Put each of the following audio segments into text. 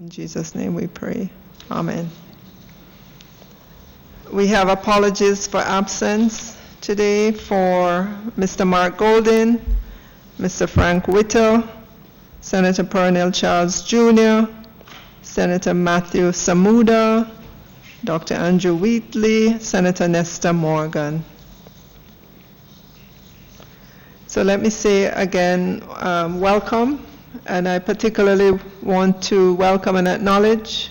In Jesus' name we pray. Amen. We have apologies for absence today for Mr. Mark Golden, Mr. Frank Whittle, Senator Pernell Charles Jr., Senator Matthew Samuda, Dr. Andrew Wheatley, Senator Nestor Morgan. So let me say again, welcome, and I particularly want to welcome and acknowledge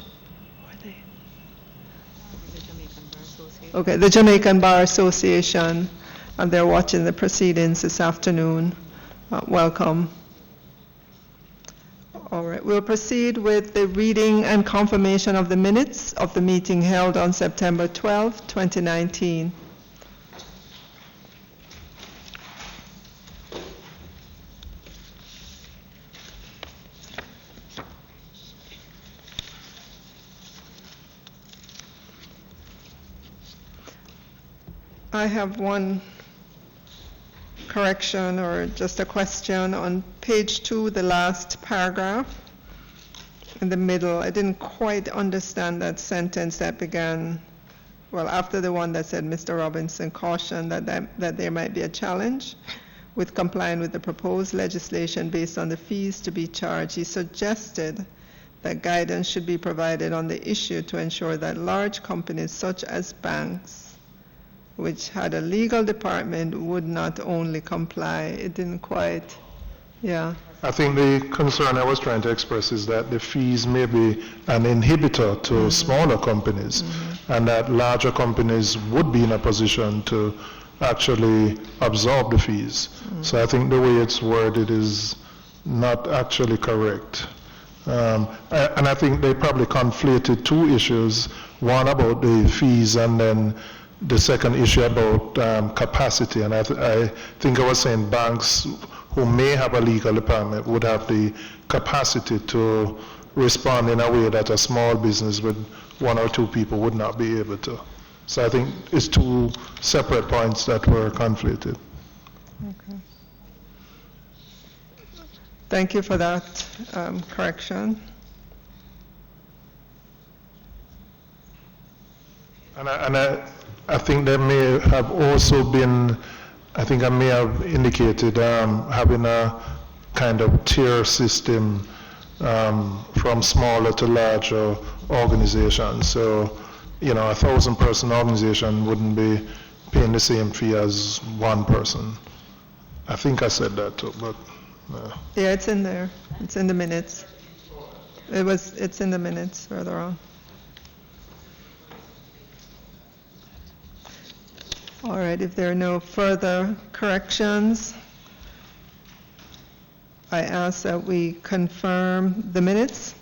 the Jamaican Bar Association, and they're watching the proceedings this afternoon. Welcome. All right, we'll proceed with the reading and confirmation of the minutes of the meeting held on September 12, 2019. I have one correction or just a question on page 2, the last paragraph in the middle. I didn't quite understand that sentence that began, well, after the one that said Mr. Robinson cautioned that there might be a challenge with complying with the proposed legislation based on the fees to be charged. He suggested that guidance should be provided on the issue to ensure that large companies such as banks, which had a legal department, would not only comply. It didn't quite, yeah. I think the concern I was trying to express is that the fees may be an inhibitor to smaller companies, and that larger companies would be in a position to actually absorb the fees. So I think the way it's worded is not actually correct. And I think they probably conflated two issues, one about the fees and then the second issue about capacity. And I think I was saying banks who may have a legal department would have the capacity to respond in a way that a small business with one or two people would not be able to. So I think it's two separate points that were conflated. Okay. Thank you for that correction. And I think there may have also been, I think I may have indicated having a kind of tier system from smaller to larger organizations. So, you know, a 1,000-person organization wouldn't be paying the same fee as one person. I think I said that too, but. Yeah, it's in there. It's in the minutes. It's in the minutes further on. All right, if there are no further corrections, I ask that we confirm the minutes.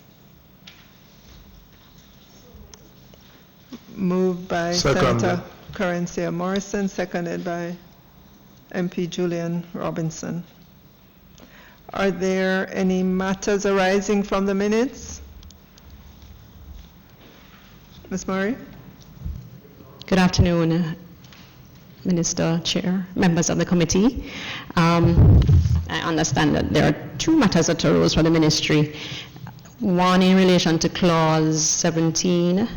Moved by Senator Corencia Morrison, seconded by MP Julian Robinson. Are there any matters arising from the minutes? Ms. Murray? Good afternoon, Minister, Chair, members of the committee. I understand that there are two matters that arose for the ministry. One in relation to clause 17.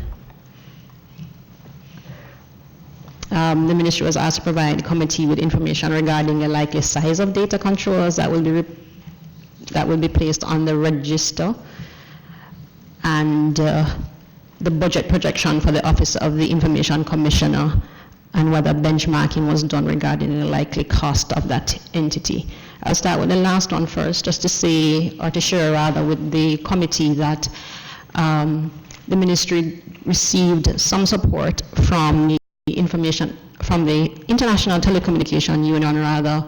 The ministry was asked to provide the committee with information regarding the likely size of data controllers that will be placed on the register, and the budget projection for the Office of the Information Commissioner, and whether benchmarking was done regarding the likely cost of that entity. I'll start with the last one first, just to say, or to share rather with the committee that the ministry received some support from the International Telecommunication Union, rather.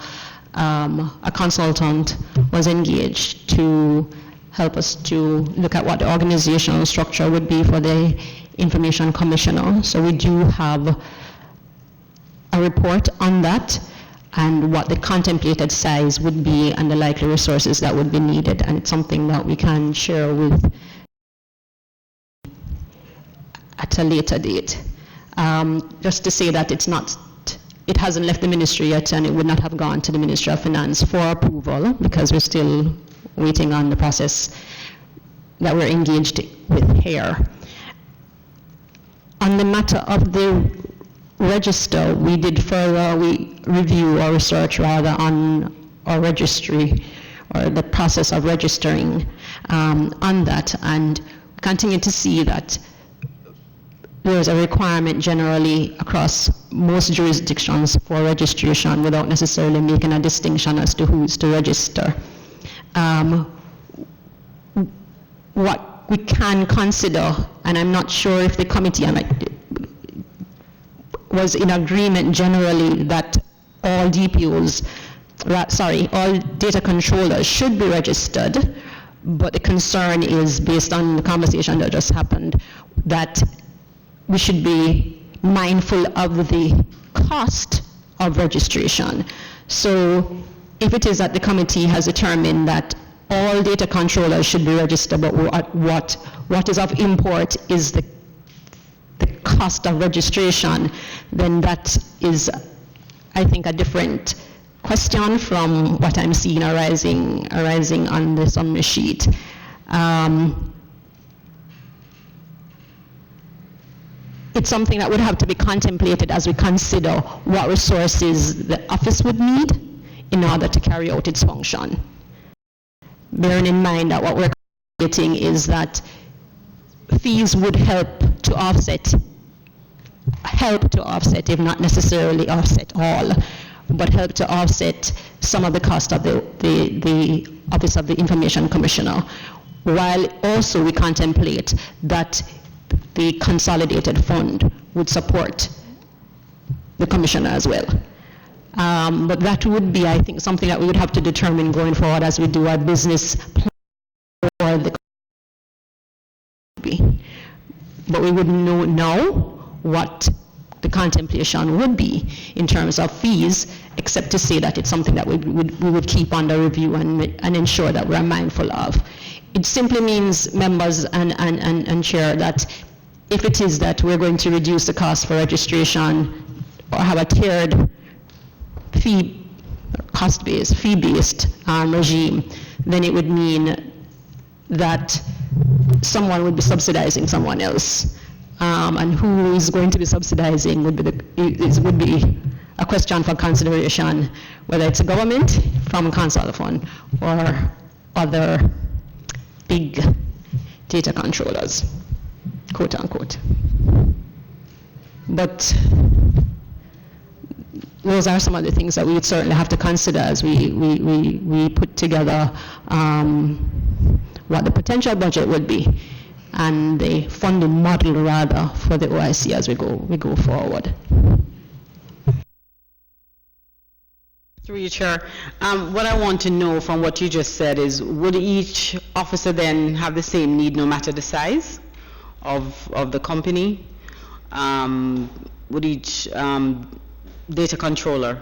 A consultant was engaged to help us to look at what the organizational structure would be for the Information Commissioner. So we do have a report on that and what the contemplated size would be and the likely resources that would be needed, and it's something that we can share with at a later date. Just to say that it hasn't left the ministry yet, and it would not have gone to the Ministry of Finance for approval, because we're still waiting on the process that we're engaged with hair. On the matter of the register, we did further review or research rather on our registry or the process of registering on that, and continue to see that there is a requirement generally across most jurisdictions for registration without necessarily making a distinction as to who is to register. What we can consider, and I'm not sure if the committee was in agreement generally that all DPOs, all data controllers should be registered, but the concern is, based on the conversation that just happened, that we should be mindful of the cost of registration. So if it is that the committee has determined that all data controllers should be registered, but what is of import is the cost of registration, then that is, I think, a different question from what I'm seeing arising on the summary sheet. It's something that would have to be contemplated as we consider what resources the office would need in order to carry out its function. Bearing in mind that what we're calculating is that fees would help to offset, if not necessarily offset all, but help to offset some of the cost of the Office of the Information Commissioner, while also we contemplate that the consolidated fund would support the commissioner as well. But that would be, I think, something that we would have to determine going forward as we do our business plan for the committee. But we wouldn't know now what the contemplation would be in terms of fees, except to say that it's something that we would keep under review and ensure that we're mindful of. It simply means, members and chair, that if it is that we're going to reduce the cost for registration or have a tiered fee-based regime, then it would mean that someone would be subsidizing someone else. And who is going to be subsidizing would be a question for consideration, whether it's a government from a consolidated fund or other big data controllers, quote unquote. But those are some of the things that we would certainly have to consider as we put together what the potential budget would be and the funding model rather for the OIC as we go forward. Through you, Chair. What I want to know from what you just said is, would each officer then have the same need no matter the size of the company? Would each data controller,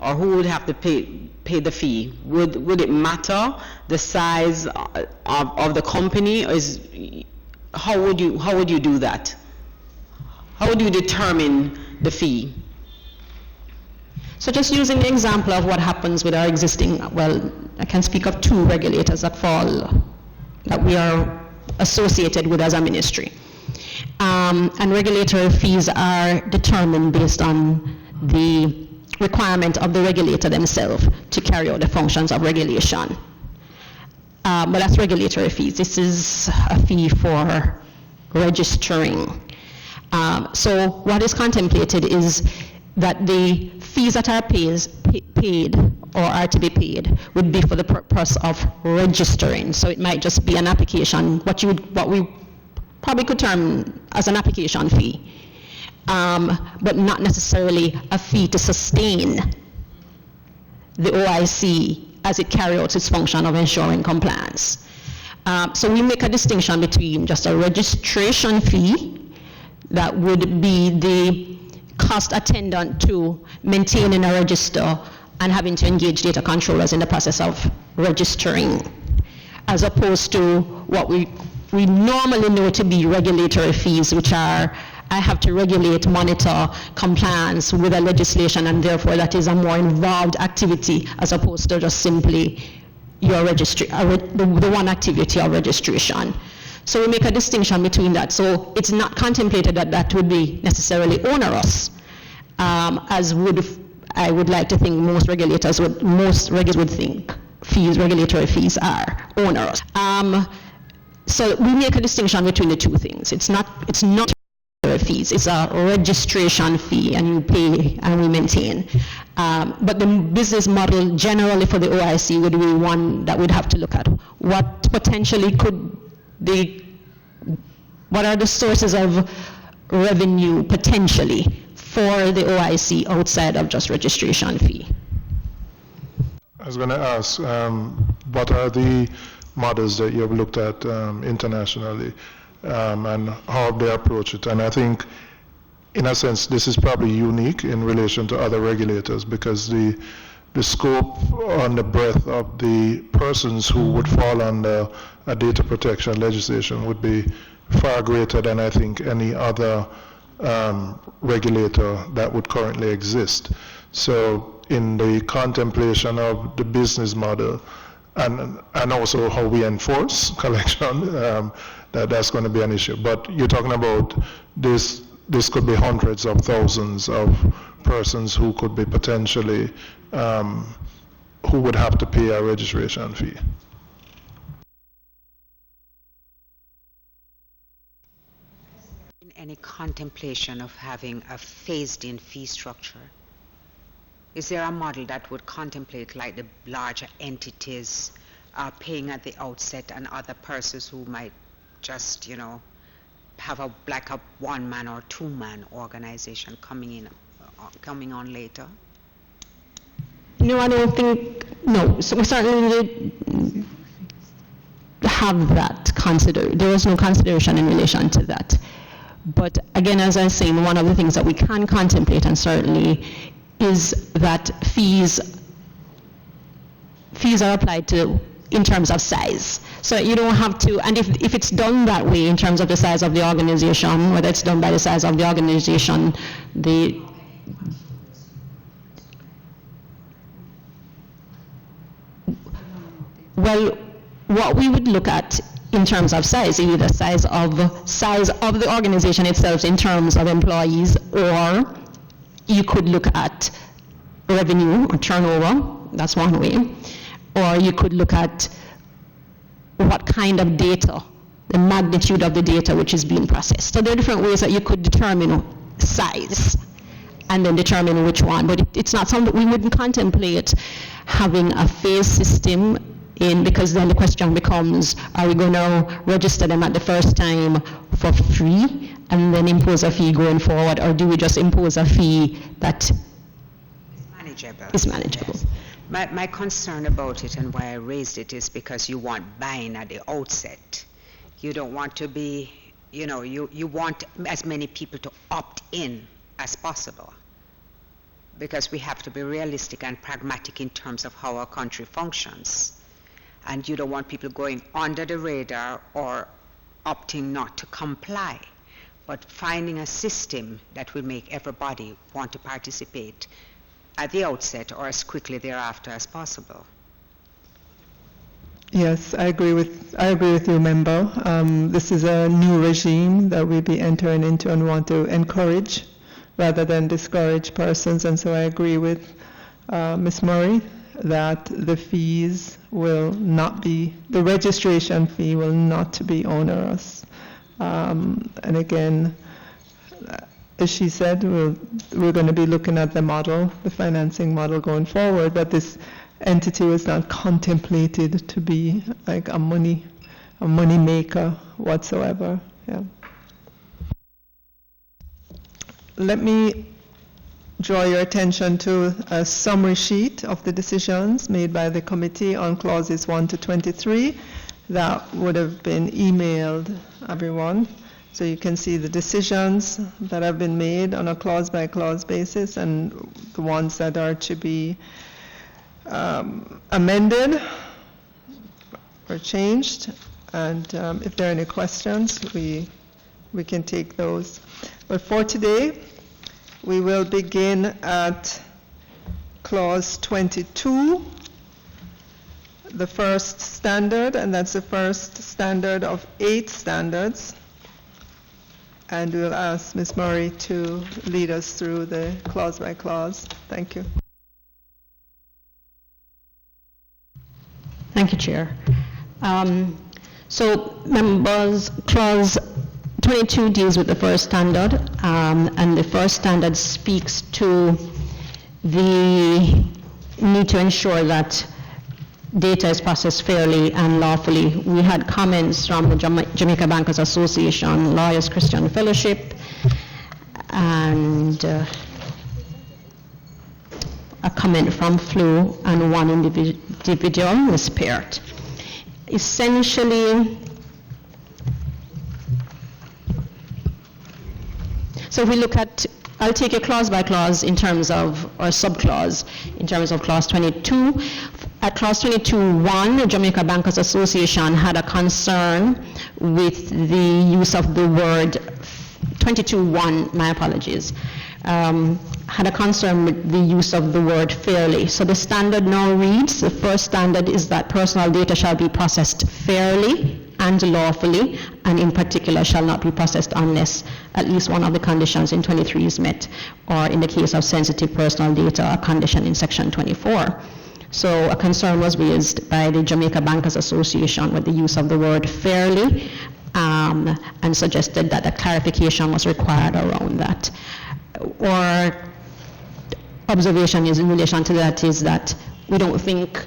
or who would have to pay the fee? Would it matter the size of the company? Or how would you do that? How would you determine the fee? So just using the example of what happens with our existing, well, I can speak of two regulators that we are associated with as a ministry. And regulatory fees are determined based on the requirement of the regulator themselves to carry out the functions of regulation. But that's regulatory fees. This is a fee for registering. So what is contemplated is that the fees that are paid or are to be paid would be for the purpose of registering. So it might just be an application, what we probably could term as an application fee, but not necessarily a fee to sustain the OIC as it carries out its function of ensuring compliance. So we make a distinction between just a registration fee that would be the cost attendant to maintaining a register and having to engage data controllers in the process of registering, as opposed to what we normally know to be regulatory fees, which are, I have to regulate, monitor compliance with a legislation, and therefore that is a more involved activity as opposed to just simply your the one activity of registration. So we make a distinction between that. So it's not contemplated that that would be necessarily onerous, as I would like to think most regulators would think regulatory fees are onerous. So we make a distinction between the two things. It's not fees, it's a registration fee, and you pay and we maintain. But the business model generally for the OIC would be one that we'd have to look at. What potentially what are the sources of revenue potentially for the OIC outside of just registration fee? I was going to ask, what are the models that you have looked at internationally, and how they approach it? And I think, in a sense, this is probably unique in relation to other regulators, because the scope and the breadth of the persons who would fall under a data protection legislation would be far greater than I think any other regulator that would currently exist. So in the contemplation of the business model and also how we enforce collection, that's going to be an issue. But you're talking about this could be hundreds of thousands of persons who could be potentially, who would have to pay a registration fee. Any contemplation of having a phased-in fee structure? Is there a model that would contemplate like the larger entities paying at the outset and other persons who might just, have a one-man or two-man organization coming on later? No, I don't think, no. So we certainly have that considered. There was no consideration in relation to that. But again, as I was saying, one of the things that we can contemplate, and certainly, is that fees are applied to in terms of size. So you don't have to, and if it's done that way in terms of the size of the organization, whether it's done by the size of the organization, well, what we would look at in terms of size, either the size of the organization itself in terms of employees, or you could look at revenue or turnover, that's one way, or you could look at what kind of data, the magnitude of the data which is being processed. So there are different ways that you could determine size and then determine which one, but it's not something we wouldn't contemplate having a phase system in, because then the question becomes, are we going to register them at the first time for free and then impose a fee going forward, or do we just impose a fee that is manageable? Yes. My concern about it and why I raised it is because you want buy-in at the outset. You don't want to be, you want as many people to opt in as possible, because we have to be realistic and pragmatic in terms of how our country functions. And you don't want people going under the radar or opting not to comply, but finding a system that will make everybody want to participate at the outset or as quickly thereafter as possible. Yes, I agree with you, member. This is a new regime that we'll be entering into and want to encourage rather than discourage persons, and so I agree with Ms. Murray that the fees will not be, the registration fee will not be onerous. And again, as she said, we're going to be looking at the model, the financing model going forward, but this entity was not contemplated to be like a money maker whatsoever. Yeah. Let me draw your attention to a summary sheet of the decisions made by the committee on clauses 1 to 23 that would have been emailed everyone. So you can see the decisions that have been made on a clause by clause basis and the ones that are to be amended or changed. And if there are any questions, we can take those. But for today, we will begin at clause 22, the first standard, and that's the first standard of 8 standards. And we'll ask Ms. Murray to lead us through the clause by clause. Thank you. Thank you, Chair. So, members, clause 22 deals with the first standard, and the first standard speaks to the need to ensure that data is processed fairly and lawfully. We had comments from the Jamaica Bankers Association, Lawyers Christian Fellowship, and a comment from FLU and one individual, Ms. Peart. Essentially, so if we look at, I'll take it clause by clause in terms of, or subclause, in terms of clause 22. At clause 22.1, the Jamaica Bankers Association had a concern with the use of the word, 22.1, my apologies, had a concern with the use of the word fairly. So the standard now reads, the first standard is that personal data shall be processed fairly and lawfully, and in particular shall not be processed unless at least one of the conditions in 23 is met, or in the case of sensitive personal data, a condition in section 24. So a concern was raised by the Jamaica Bankers Association with the use of the word fairly, and suggested that a clarification was required around that. Or observation is in relation to that is that we don't think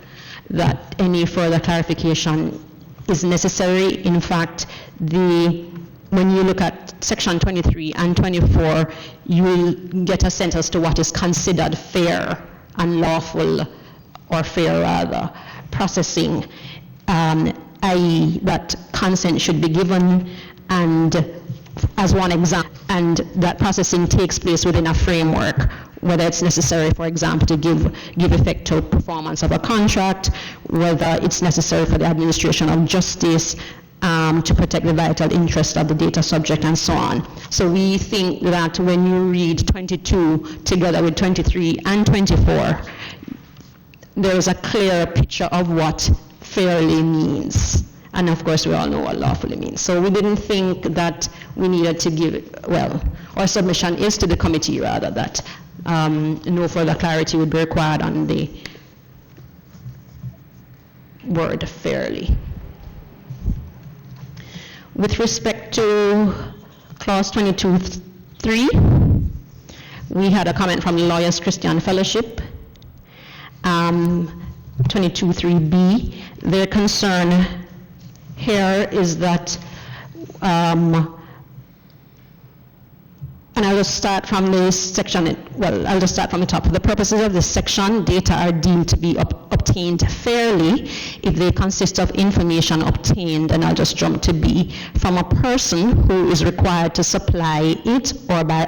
that any further clarification is necessary. In fact, when you look at section 23 and 24, you will get a sense as to what is considered fair and lawful, or fair rather, processing, i.e. that consent should be given, and as one example, and that processing takes place within a framework, whether it's necessary, for example, to give effect to performance of a contract, whether it's necessary for the administration of justice, to protect the vital interest of the data subject, and so on. So we think that when you read 22 together with 23 and 24, there is a clear picture of what fairly means. And of course, we all know what lawfully means. So we didn't think that we needed to give, well, our submission is to the committee rather, that no further clarity would be required on the word fairly. With respect to clause 22.3, we had a comment from the Lawyers Christian Fellowship. 22.3b, their concern here is that, and I'll just start from this section, well, I'll just start from the top. For the purposes of this section, data are deemed to be obtained fairly if they consist of information obtained, and I'll just jump to B, from a person who is required to supply it, or by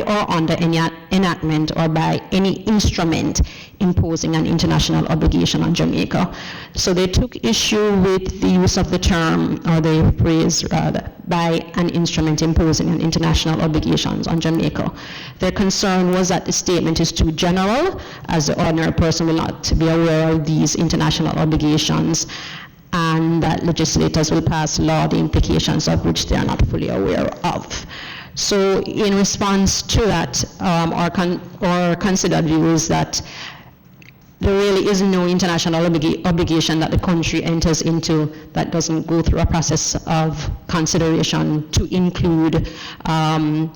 or under any enactment, or by any instrument imposing an international obligation on Jamaica. So they took issue with the use of the term, or the phrase rather, by an instrument imposing an international obligations on Jamaica. Their concern was that the statement is too general, as the ordinary person will not be aware of these international obligations, and that legislators will pass law, the implications of which they are not fully aware of. So in response to that, our considered view is that there really is no international obligation that the country enters into that doesn't go through a process of consideration to include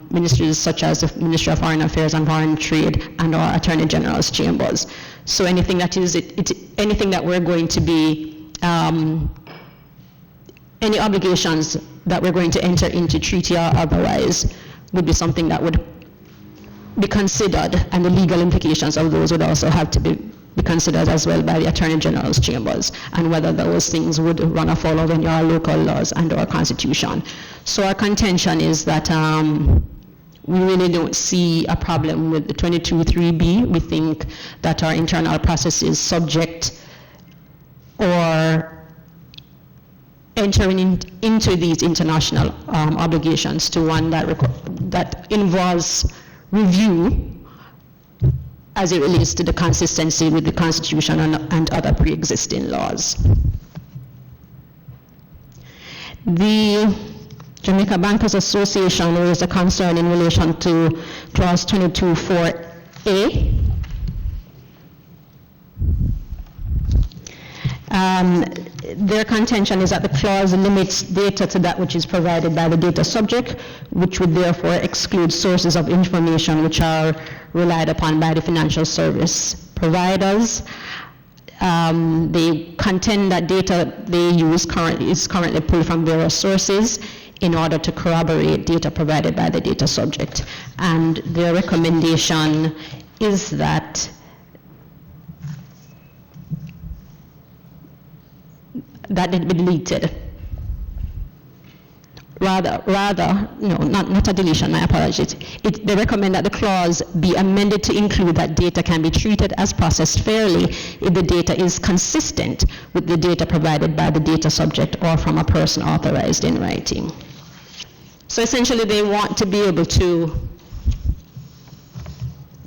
ministries such as the Ministry of Foreign Affairs and Foreign Trade and our Attorney General's chambers. So anything that is anything that we're going to be any obligations that we're going to enter into treaty or otherwise would be something that would be considered, and the legal implications of those would also have to be considered as well by the Attorney General's chambers, and whether those things would run afoul of any of our local laws and our constitution. So our contention is that we really don't see a problem with the 22.3b. We think that our internal process is subject or entering into these international obligations to one that involves review as it relates to the consistency with the Constitution and other pre-existing laws. The Jamaica Bankers Association raised a concern in relation to Clause 22.4a. Their contention is that the clause limits data to that which is provided by the data subject, which would therefore exclude sources of information which are relied upon by the financial service providers. They contend that data they use is currently pulled from various sources in order to corroborate data provided by the data subject. And their recommendation is that it be deleted. Not a deletion, my apologies. They recommend that the clause be amended to include that data can be treated as processed fairly if the data is consistent with the data provided by the data subject or from a person authorized in writing. So essentially they want to be able to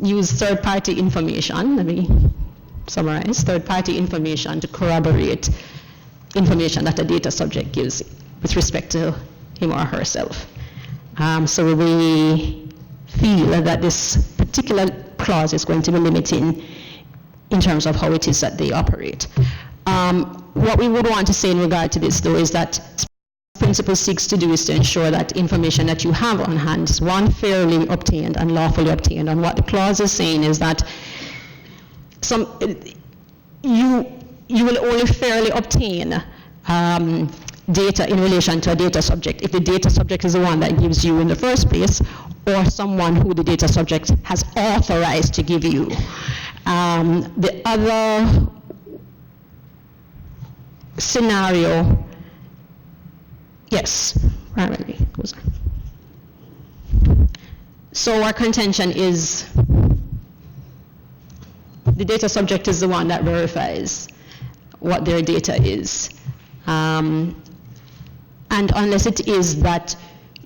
use third-party information, let me summarize, third-party information to corroborate information that the data subject gives with respect to him or herself. So we feel that this particular clause is going to be limiting in terms of how it is that they operate. What we would want to say in regard to this, though, is that principle seeks to do is to ensure that information that you have on hand is one, fairly obtained and lawfully obtained. And what the clause is saying is that you will only fairly obtain data in relation to a data subject if the data subject is the one that gives you in the first place, or someone who the data subject has authorized to give you. The other scenario, yes, primarily. So our contention is the data subject is the one that verifies what their data is. And unless it is that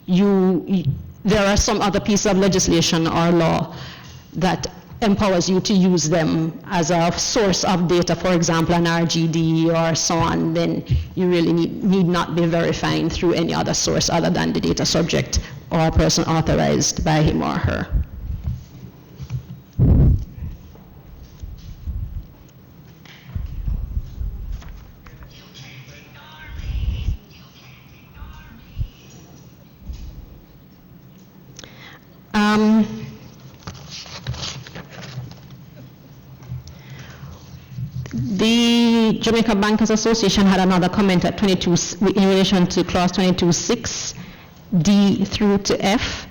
there are some other piece of legislation or law that empowers you to use them as a source of data, for example, an RGD or so on, then you really need not be verifying through any other source other than the data subject or a person authorized by him or her. The Jamaica Bankers Association had another comment at 22 in relation to clause 22.6 D through to F.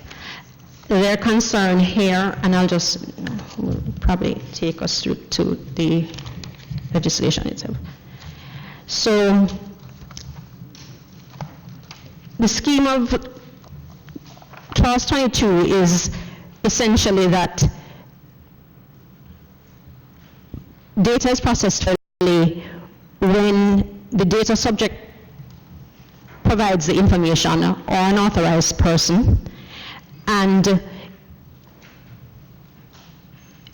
Their concern here, and I'll just probably take us through to the legislation itself. So the scheme of clause 22 is essentially that data is processed fairly when the data subject provides the information or an authorized person, and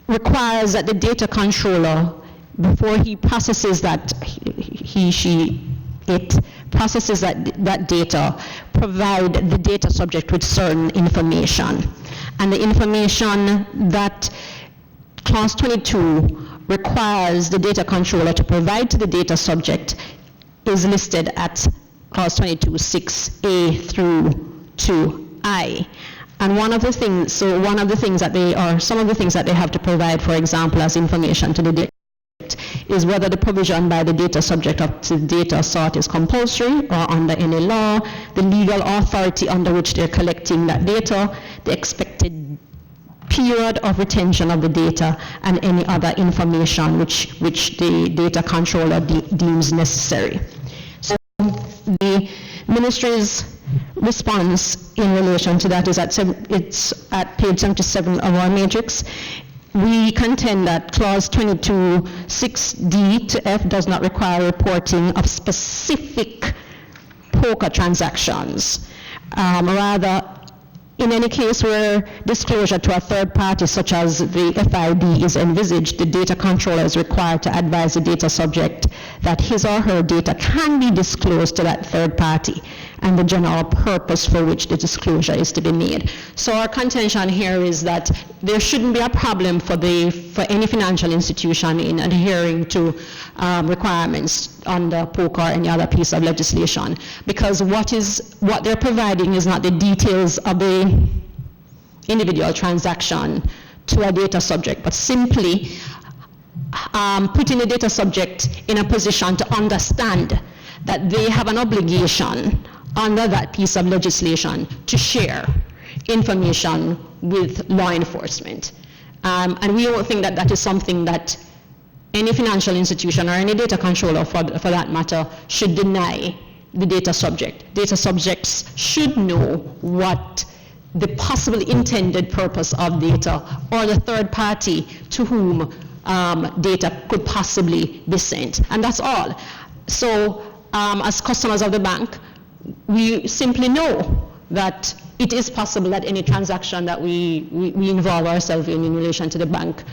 requires that the data controller, before he processes that, it processes that data, provide the data subject with certain information. And the information that clause 22 requires the data controller to provide to the data subject is listed at clause 22.6a through to I. And some of the things that they have to provide, for example, as information to the data is whether the provision by the data subject of the data sought is compulsory or under any law, the legal authority under which they're collecting that data, the expected period of retention of the data, and any other information which the data controller deems necessary. So the ministry's response in relation to that is it's at page 77 of our matrix. We contend that clause 22.6d to F does not require reporting of specific poker transactions. Rather, In any case where disclosure to a third party, such as the FID, is envisaged, the data controller is required to advise the data subject that his or her data can be disclosed to that third party and the general purpose for which the disclosure is to be made. So our contention here is that there shouldn't be a problem for any financial institution in adhering to requirements under POCA or any other piece of legislation, because what they're providing is not the details of the individual transaction to a data subject, but simply putting the data subject in a position to understand that they have an obligation under that piece of legislation to share information with law enforcement. And we don't think that that is something that any financial institution or any data controller for that matter should deny the data subject. Data subjects should know what the possible intended purpose of data or the third party to whom data could possibly be sent. And that's all. So as customers of the bank, we simply know that it is possible that any transaction that we involve ourselves in relation to the bank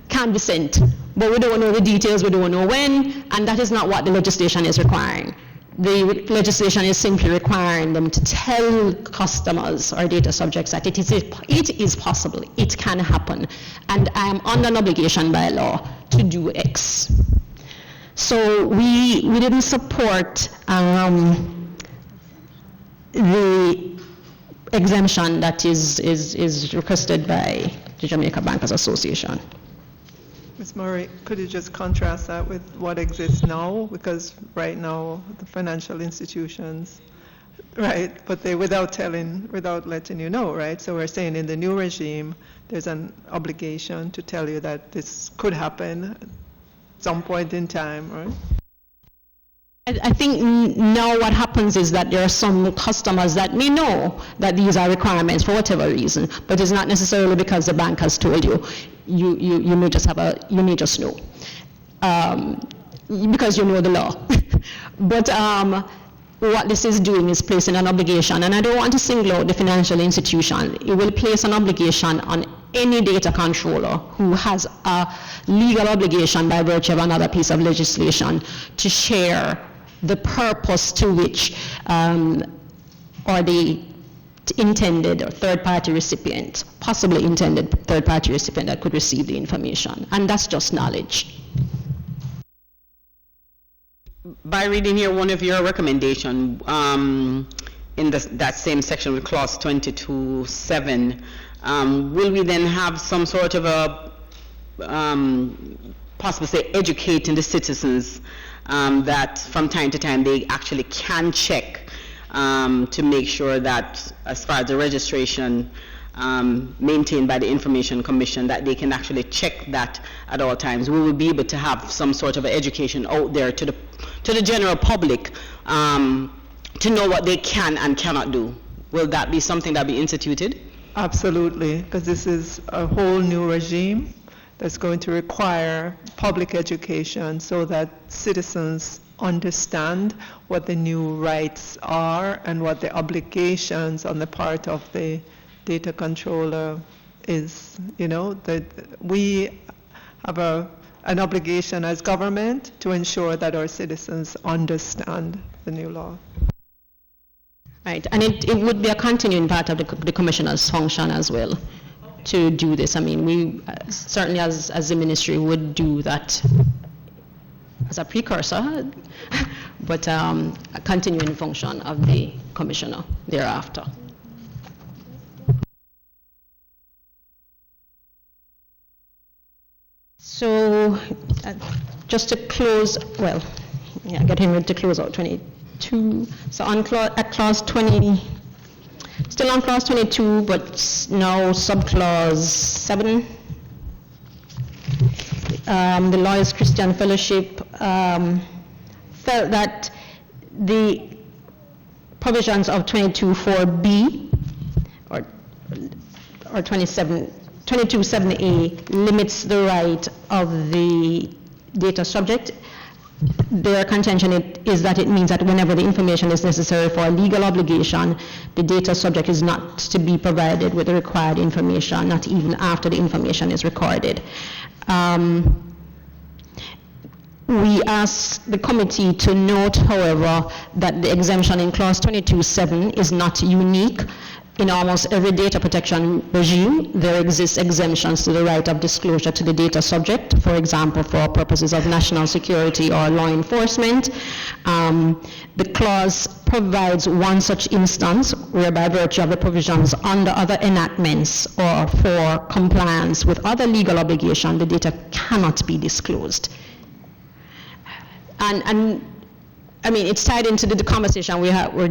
can be sent, but we don't know the details, we don't know when, and that is not what the legislation is requiring. The legislation is simply requiring them to tell customers or data subjects that it is possible, it can happen, and I am under an obligation by law to do X. So we didn't support the exemption that is requested by the Jamaica Bankers Association. Ms. Murray, could you just contrast that with what exists now? Because right now, the financial institutions, right, but they without letting you know, right? So we're saying in the new regime, there's an obligation to tell you that this could happen at some point in time, right? I think now what happens is that there are some customers that may know that these are requirements for whatever reason, but it's not necessarily because the bank has told you. You may just know because you know the law. But what this is doing is placing an obligation, and I don't want to single out the financial institution. It will place an obligation on any data controller who has a legal obligation by virtue of another piece of legislation to share the purpose to which or the intended or third-party recipient, possibly intended third-party recipient that could receive the information. And that's just knowledge. By reading here one of your recommendations in that same section with clause 22.7, will we then have some sort of a, possibly say, educating the citizens that from time to time they actually can check to make sure that as far as the registration maintained by the Information Commission, that they can actually check that at all times? We will be able to have some sort of education out there to the general public to know what they can and cannot do. Will that be something that be instituted? Absolutely, because this is a whole new regime that's going to require public education so that citizens understand what the new rights are and what the obligations on the part of the data controller is. You know, that we have an obligation as government to ensure that our citizens understand the new law. Right, and it would be a continuing part of the commissioner's function as well to do this. I mean, we certainly as the ministry would do that as a precursor, but a continuing function of the commissioner thereafter. So just to close, well, yeah, getting ready to close out 22. So on at clause 20, still on clause 22, but now subclause 7. The Lawyers Christian Fellowship felt that the provisions of 22.4b or 22.7a limits the right of the data subject their contention is that it means that whenever the information is necessary for a legal obligation, the data subject is not to be provided with the required information, not even after the information is recorded. We ask the committee to note, however, that the exemption in clause 22.7 is not unique. In almost every data protection regime, there exists exemptions to the right of disclosure to the data subject, for example, for purposes of national security or law enforcement. The clause provides one such instance where, by virtue of the provisions under other enactments or for compliance with other legal obligations, the data cannot be disclosed. And I mean, it's tied into the conversation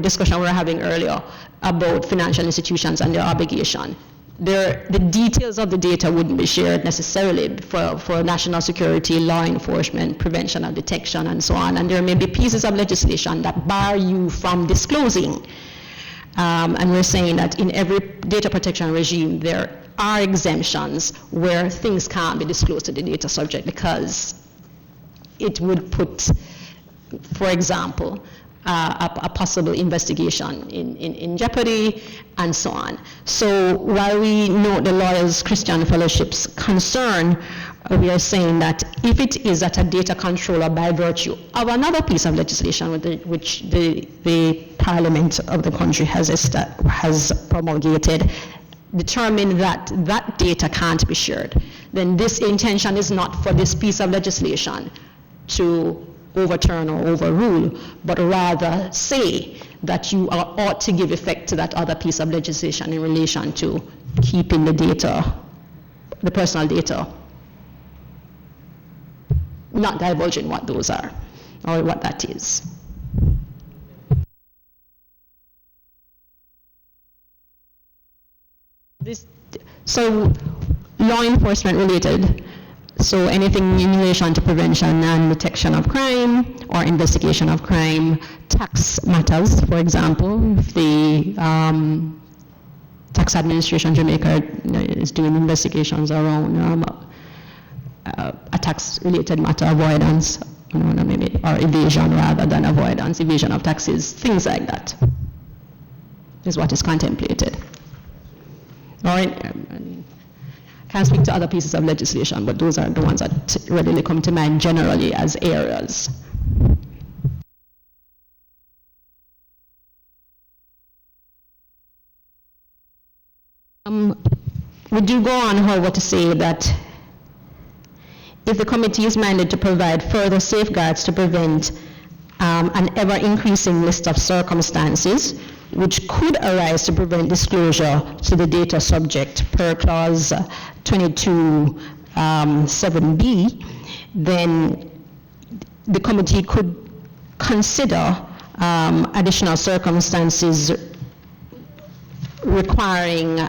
discussion we were having earlier about financial institutions and their obligation. The details of the data wouldn't be shared necessarily for national security, law enforcement, prevention and detection, and so on. And there may be pieces of legislation that bar you from disclosing. And we're saying that in every data protection regime, there are exemptions where things can't be disclosed to the data subject because it would put, for example, a possible investigation in jeopardy, and so on. So while we note the Lawyers Christian Fellowship's concern, we are saying that if it is that a data controller by virtue of another piece of legislation which the Parliament of the country has promulgated, determine that that data can't be shared, then this intention is not for this piece of legislation to overturn or overrule, but rather say that you ought to give effect to that other piece of legislation in relation to keeping the data, the personal data, not divulging what those are or what that is. So law enforcement related, so anything in relation to prevention and detection of crime or investigation of crime, tax matters, for example, if the tax administration Jamaica is doing investigations around a tax-related matter, avoidance, maybe, or evasion rather than avoidance, evasion of taxes, things like that is what is contemplated. All right. Can't speak to other pieces of legislation, but those are the ones that readily come to mind generally as areas. We do go on, however, to say that if the committee is minded to provide further safeguards to prevent an ever-increasing list of circumstances which could arise to prevent disclosure to the data subject per clause 22.7b, then the committee could consider additional circumstances requiring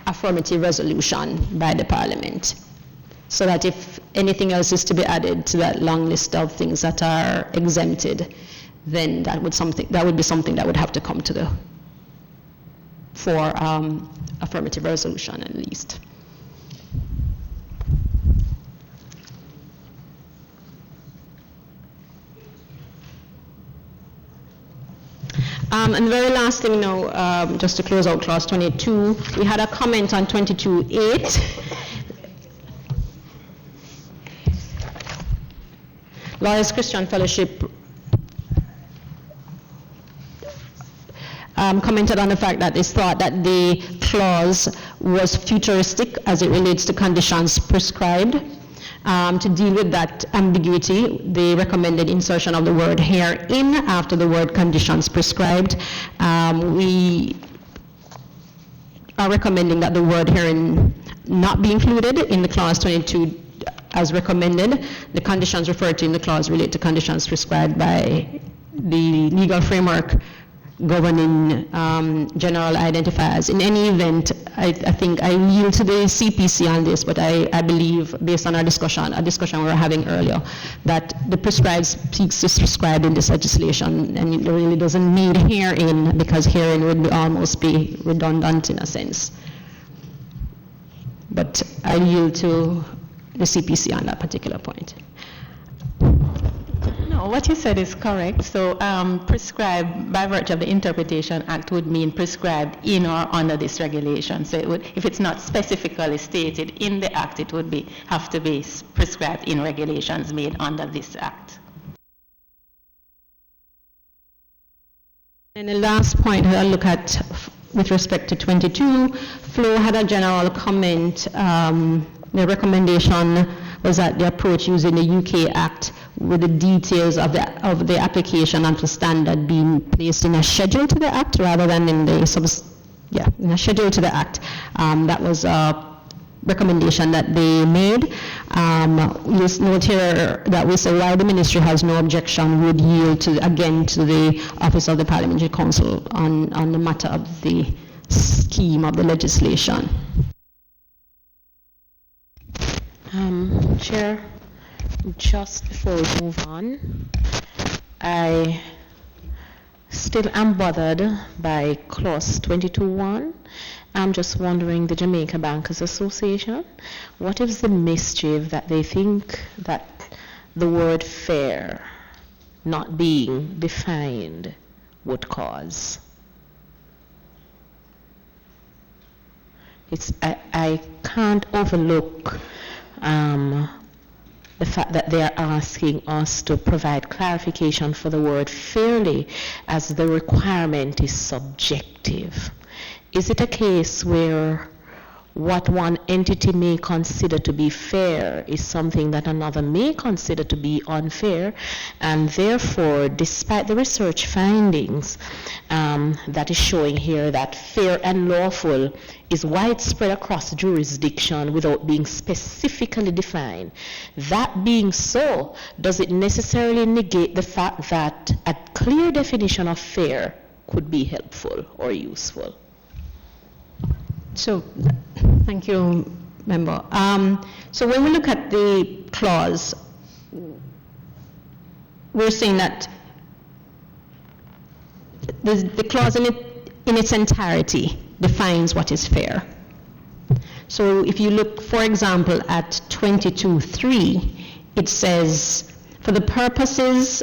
affirmative resolution by the Parliament, so that if anything else is to be added to that long list of things that are exempted, then that would be something that would have to come to for affirmative resolution at least. And the very last thing now, just to close out clause 22, we had a comment on 22.8. Lawyers Christian Fellowship commented on the fact that they thought that the clause was futuristic as it relates to conditions prescribed. To deal with that ambiguity, they recommended insertion of the word herein after the word conditions prescribed. We are recommending that the word herein not be included in the clause 22 as recommended. The conditions referred to in the clause relate to conditions prescribed by the legal framework governing general identifiers. In any event, I think I yield to the CPC on this, but I believe, based on our discussion, a discussion we were having earlier, that the prescribed speaks is prescribed in this legislation, and it really doesn't need herein, because herein would almost be redundant in a sense. But I yield to the CPC on that particular point. What you said is correct. So prescribed by virtue of the Interpretation Act would mean prescribed in or under this regulation. So it would, if it's not specifically stated in the Act, it would have to be prescribed in regulations made under this Act. And the last point I'll look at with respect to 22, Flo had a general comment. The recommendation was that the approach using the UK Act with the details of the application and the standard being placed in a schedule to the Act rather than in the in a schedule to the Act. That was a recommendation that they made. Just note here that we say while the ministry has no objection, would yield to the Office of the Parliamentary Counsel on the matter of the scheme of the legislation. Chair, just before we move on, I still am bothered by clause 22.1. I'm just wondering, the Jamaica Bankers Association, what is the mischief that they think that the word fair not being defined would cause? I can't overlook the fact that they are asking us to provide clarification for the word fairly, as the requirement is subjective. Is it a case where what one entity may consider to be fair is something that another may consider to be unfair, and therefore, despite the research findings that is showing here that fair and lawful is widespread across jurisdiction without being specifically defined, that being so, does it necessarily negate the fact that a clear definition of fair could be helpful or useful? So, thank you, Member. So when we look at the clause, we're saying that the clause in its entirety defines what is fair. So if you look, for example, at 22.3, it says, for the purposes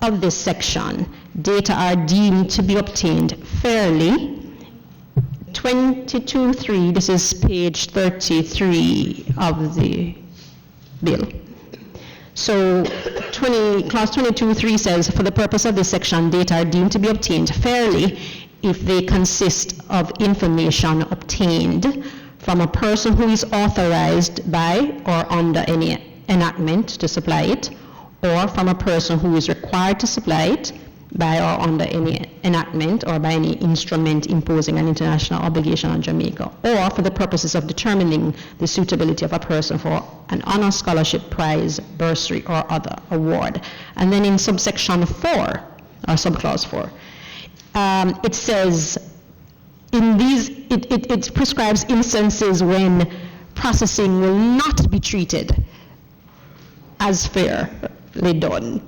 of this section, data are deemed to be obtained fairly. 22.3, this is page 33 of the bill. So clause 22.3 says, for the purpose of this section, data are deemed to be obtained fairly if they consist of information obtained from a person who is authorized by or under any enactment to supply it, or from a person who is required to supply it by or under any enactment or by any instrument imposing an international obligation on Jamaica, or for the purposes of determining the suitability of a person for an honor, scholarship, prize, bursary, or other award. And then in subsection 4, or subclause 4, it says, in these, it prescribes instances when processing will not be treated as fairly done.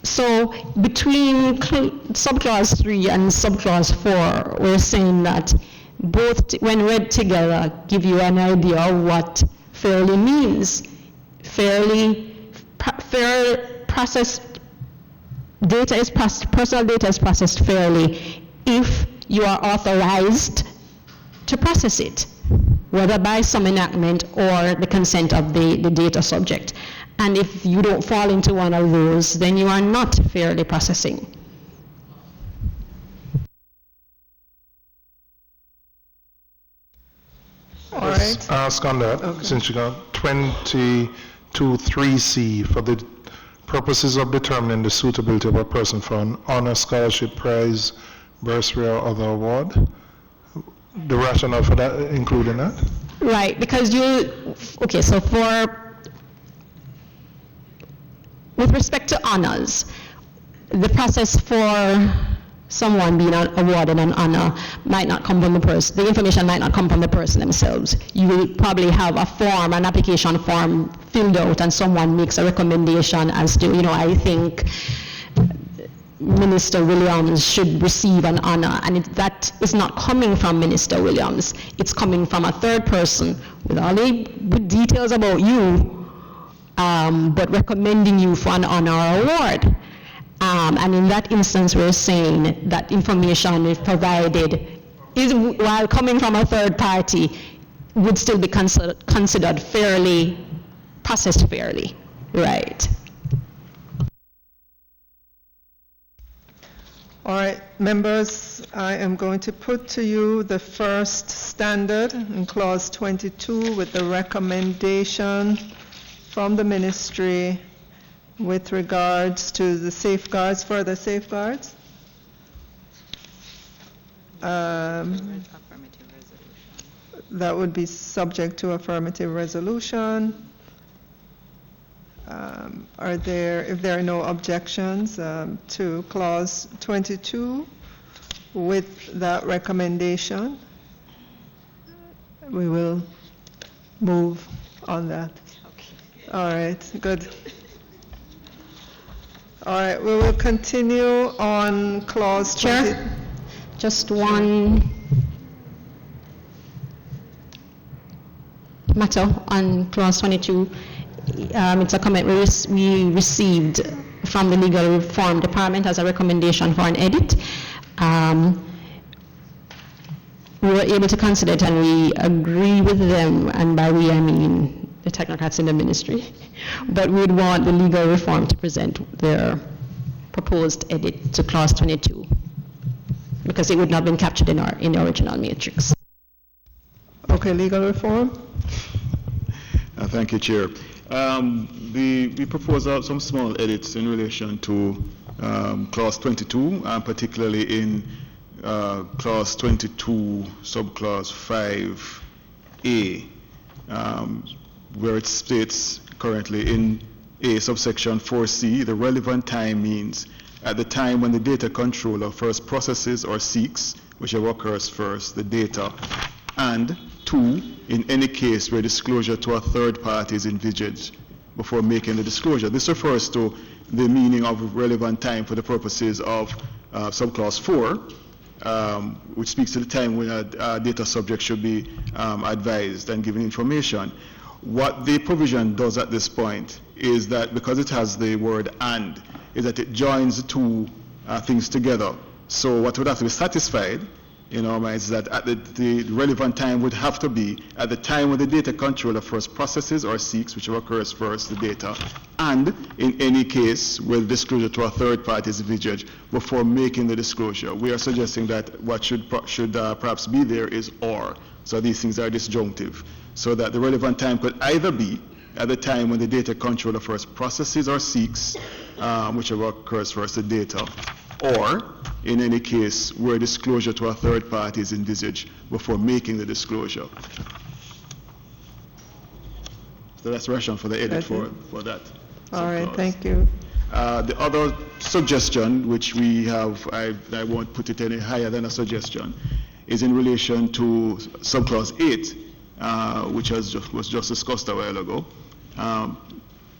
So between subclause 3 and subclause 4, we're saying that both, when read together, give you an idea of what fairly means. Fair processed data is personal data is processed fairly if you are authorized to process it, whether by some enactment or the consent of the data subject. And if you don't fall into one of those, then you are not fairly processing. All right. Ask on that, since you got 22.3C, for the purposes of determining the suitability of a person for an honor, scholarship, prize, bursary, or other award. The rationale for that, including that? Right, because so with respect to honors, the process for someone being awarded an honor might not come from the person, the information might not come from the person themselves. You will probably have a form, an application form filled out, and someone makes a recommendation as to, I think Minister Williams should receive an honor, and that is not coming from Minister Williams. It's coming from a third person with all the good details about you, but recommending you for an honor award. And in that instance, we're saying that information is provided, while coming from a third party, would still be considered fairly, processed fairly, right? All right, members, I am going to put to you the first standard in clause 22 with the recommendation from the ministry with regards to the safeguards, further safeguards. That would be subject to affirmative resolution. If there are no objections to clause 22 with that recommendation, we will move on that. All right, good. All right, we will continue on clause 20. Chair, just one matter on clause 22. It's a comment we received from the Legal Reform Department as a recommendation for an edit. We were able to consider it and we agree with them, and by we I mean the technocrats in the ministry, but we'd want the legal reform to present their proposed edit to clause 22 because it would not have been captured in the original matrix. Okay, legal reform. Thank you, Chair. We propose some small edits in relation to clause 22, particularly in clause 22, subclause 5A, where it states currently in A subsection 4C, the relevant time means at the time when the data controller first processes or seeks, whichever occurs first, the data, and 2, in any case where disclosure to a third party is envisaged before making the disclosure. This refers to the meaning of relevant time for the purposes of subclause 4, which speaks to the time when a data subject should be advised and given information. What the provision does at this point is that because it has the word "and," is that it joins the two things together. So what would have to be satisfied in our minds is that at the relevant time would have to be at the time when the data controller first processes or seeks, whichever occurs first, the data, and in any case where the disclosure to a third party is envisaged before making the disclosure. We are suggesting that what should perhaps be there is "or." So these things are disjunctive, so that the relevant time could either be at the time when the data controller first processes or seeks, whichever occurs first, the data, or in any case where disclosure to a third party is envisaged before making the disclosure. So that's rational for the edit for that. All right, thank you. The other suggestion, which we have, I won't put it any higher than a suggestion, is in relation to subclause 8, which was just discussed a while ago,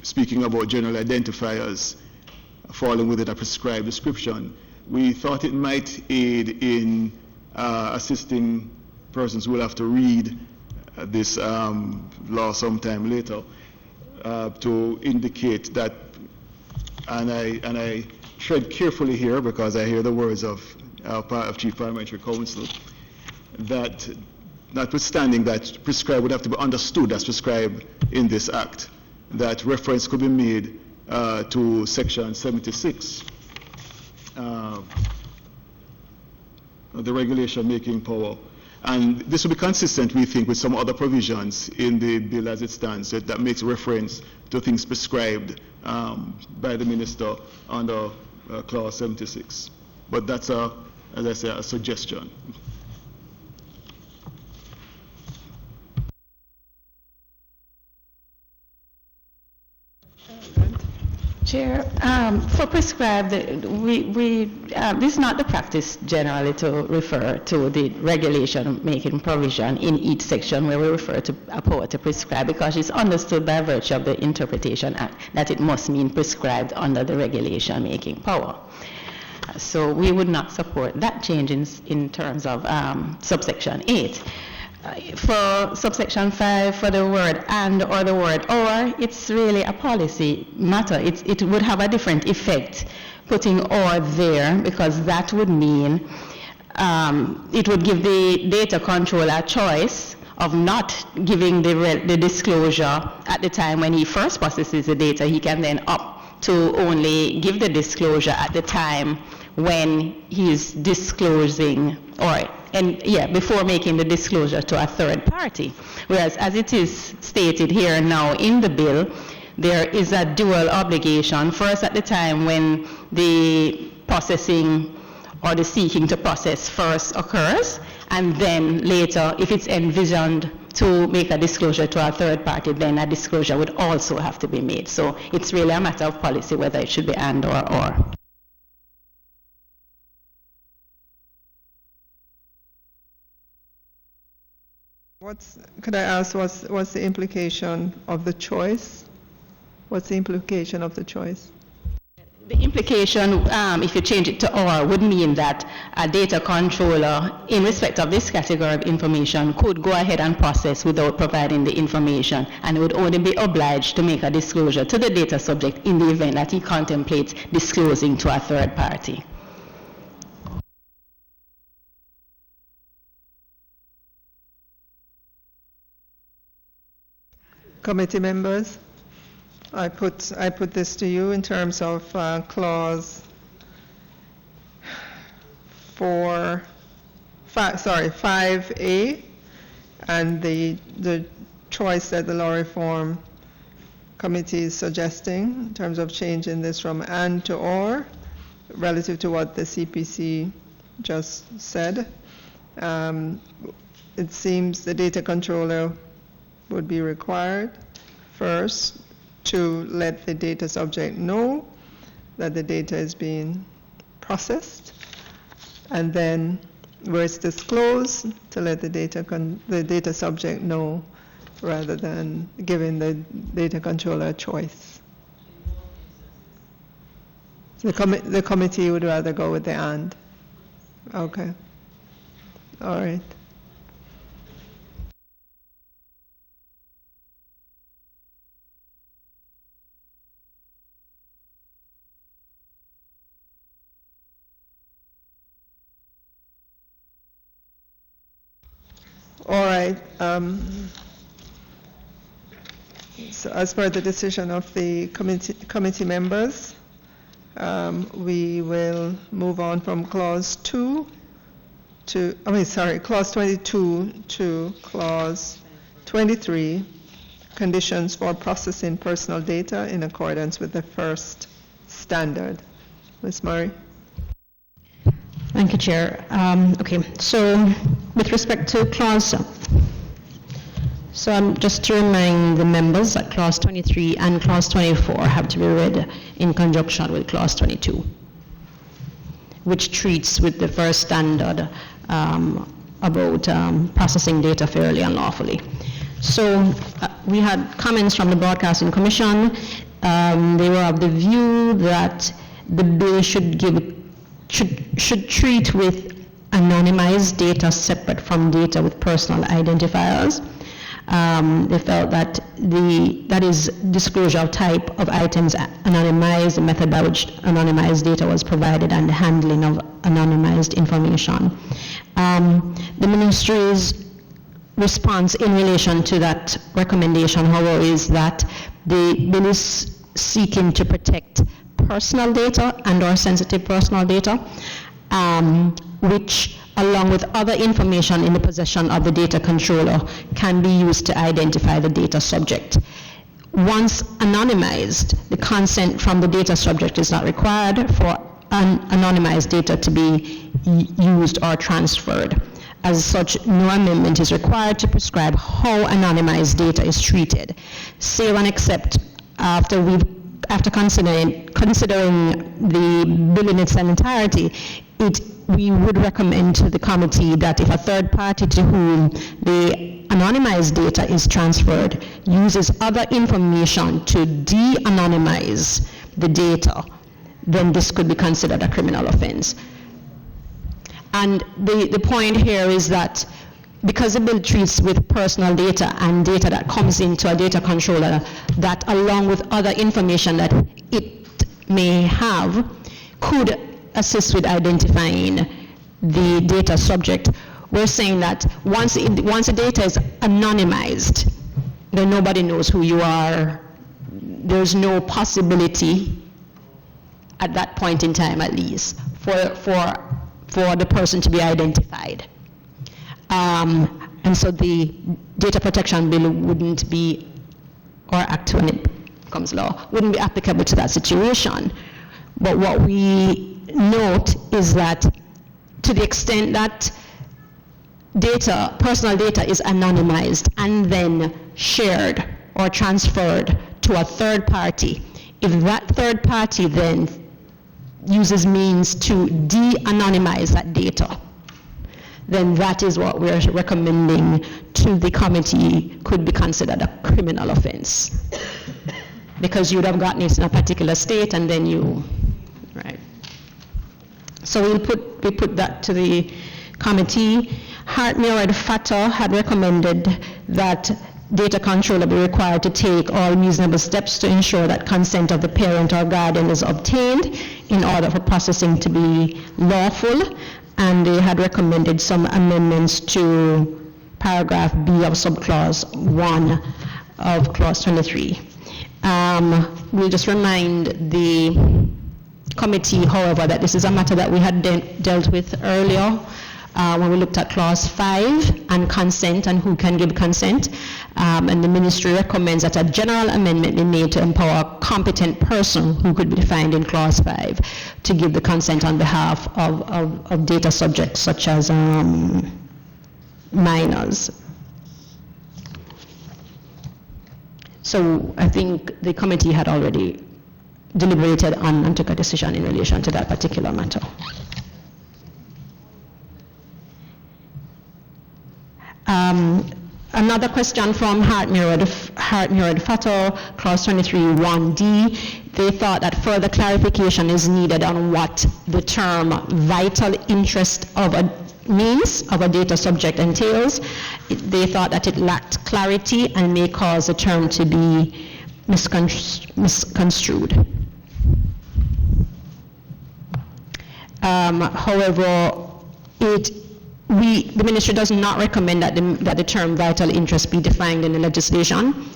speaking about general identifiers falling within a prescribed description. We thought it might aid in assisting persons who will have to read this law sometime later to indicate that, and I tread carefully here because I hear the words of Chief Parliamentary Counsel, that notwithstanding that prescribed would have to be understood as prescribed in this act, that reference could be made to section 76, the regulation making power. And this will be consistent, we think, with some other provisions in the bill as it stands that makes reference to things prescribed by the minister under clause 76. But that's, as I say, a suggestion. Chair, for prescribed, this is not the practice generally to refer to the regulation making provision in each section where we refer to a power to prescribe, because it's understood by virtue of the Interpretation Act that it must mean prescribed under the regulation making power. So we would not support that change in terms of subsection 8. For subsection 5, for the word and or the word or, it's really a policy matter. It would have a different effect putting or there, because that would mean it would give the data controller a choice of not giving the disclosure at the time when he first processes the data. He can then opt to only give the disclosure at the time when he's disclosing, before making the disclosure to a third party. Whereas as it is stated here now in the bill, there is a dual obligation. First, at the time when the processing or the seeking to process first occurs, and then later, if it's envisioned to make a disclosure to a third party, then a disclosure would also have to be made. So it's really a matter of policy whether it should be and or. Could I ask, what's the implication of the choice? What's the implication of the choice? The implication, if you change it to or, would mean that a data controller, in respect of this category of information, could go ahead and process without providing the information, and would only be obliged to make a disclosure to the data subject in the event that he contemplates disclosing to a third party. Committee members, I put this to you in terms of clause 5A, and the choice that the Law Reform Committee is suggesting in terms of changing this from and to or, relative to what the CPC just said. It seems the data controller would be required first to let the data subject know that the data is being processed, and then where it's disclosed, to let the data subject know, rather than giving the data controller a choice. So the committee would rather go with the and. Okay. All right. All right. So as per the decision of the committee members, we will move on from clause 22 to clause 23, conditions for processing personal data in accordance with the first standard. Ms. Murray. Thank you, Chair. Okay, so with respect to clause, just to remind the members that clause 23 and clause 24 have to be read in conjunction with clause 22, which treats with the first standard about processing data fairly and lawfully. So we had comments from the Broadcasting Commission. They were of the view that the bill should treat with anonymized data separate from data with personal identifiers. They felt that that is disclosure of type of items anonymized, the method by which anonymized data was provided, and the handling of anonymized information. The Ministry's response in relation to that recommendation, however, is that the bill is seeking to protect personal data and or sensitive personal data, which along with other information in the possession of the data controller can be used to identify the data subject. Once anonymized, the consent from the data subject is not required for anonymized data to be used or transferred. As such, no amendment is required to prescribe how anonymized data is treated, save and except after considering the bill in its entirety, we would recommend to the committee that if a third party to whom the anonymized data is transferred uses other information to de-anonymize the data, then this could be considered a criminal offense. And the point here is that because the bill treats with personal data and data that comes into a data controller, that along with other information that it may have, could assist with identifying the data subject. We're saying that once the data is anonymized, then nobody knows who you are. There's no possibility at that point in time, at least, for the person to be identified. And so the data protection bill wouldn't be, or act when it becomes law, wouldn't be applicable to that situation. But what we note is that to the extent that data, personal data is anonymized and then shared or transferred to a third party, if that third party then uses means to de-anonymize that data, then that is what we're recommending to the committee could be considered a criminal offense. Because you'd have gotten it in a particular state and then you, right. So we put that to the committee. Hart, Mirad, Fatah had recommended that data controller be required to take all reasonable steps to ensure that consent of the parent or guardian is obtained in order for processing to be lawful, and they had recommended some amendments to paragraph B of subclause 1 of clause 23. We'll just remind the committee, however, that this is a matter that we had dealt with earlier when we looked at clause 5 and consent and who can give consent. And the ministry recommends that a general amendment be made to empower a competent person who could be defined in clause 5 to give the consent on behalf of data subjects such as minors. So I think the committee had already deliberated on and took a decision in relation to that particular matter. Another question from Hart Mirad Fatah, clause 23(1)D. They thought that further clarification is needed on what the term vital interest of a means of a data subject entails. They thought that it lacked clarity and may cause the term to be misconstrued. However, the ministry does not recommend that the term vital interest be defined in the legislation.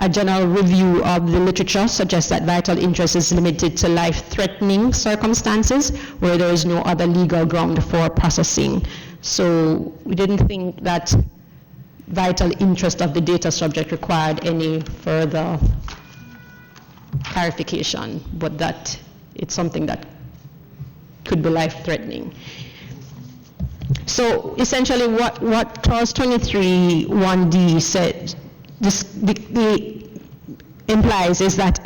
A general review of the literature suggests that vital interest is limited to life-threatening circumstances where there is no other legal ground for processing. So we didn't think that vital interest of the data subject required any further clarification, but that it's something that could be life-threatening. So essentially what clause 23(1)D said, implies is that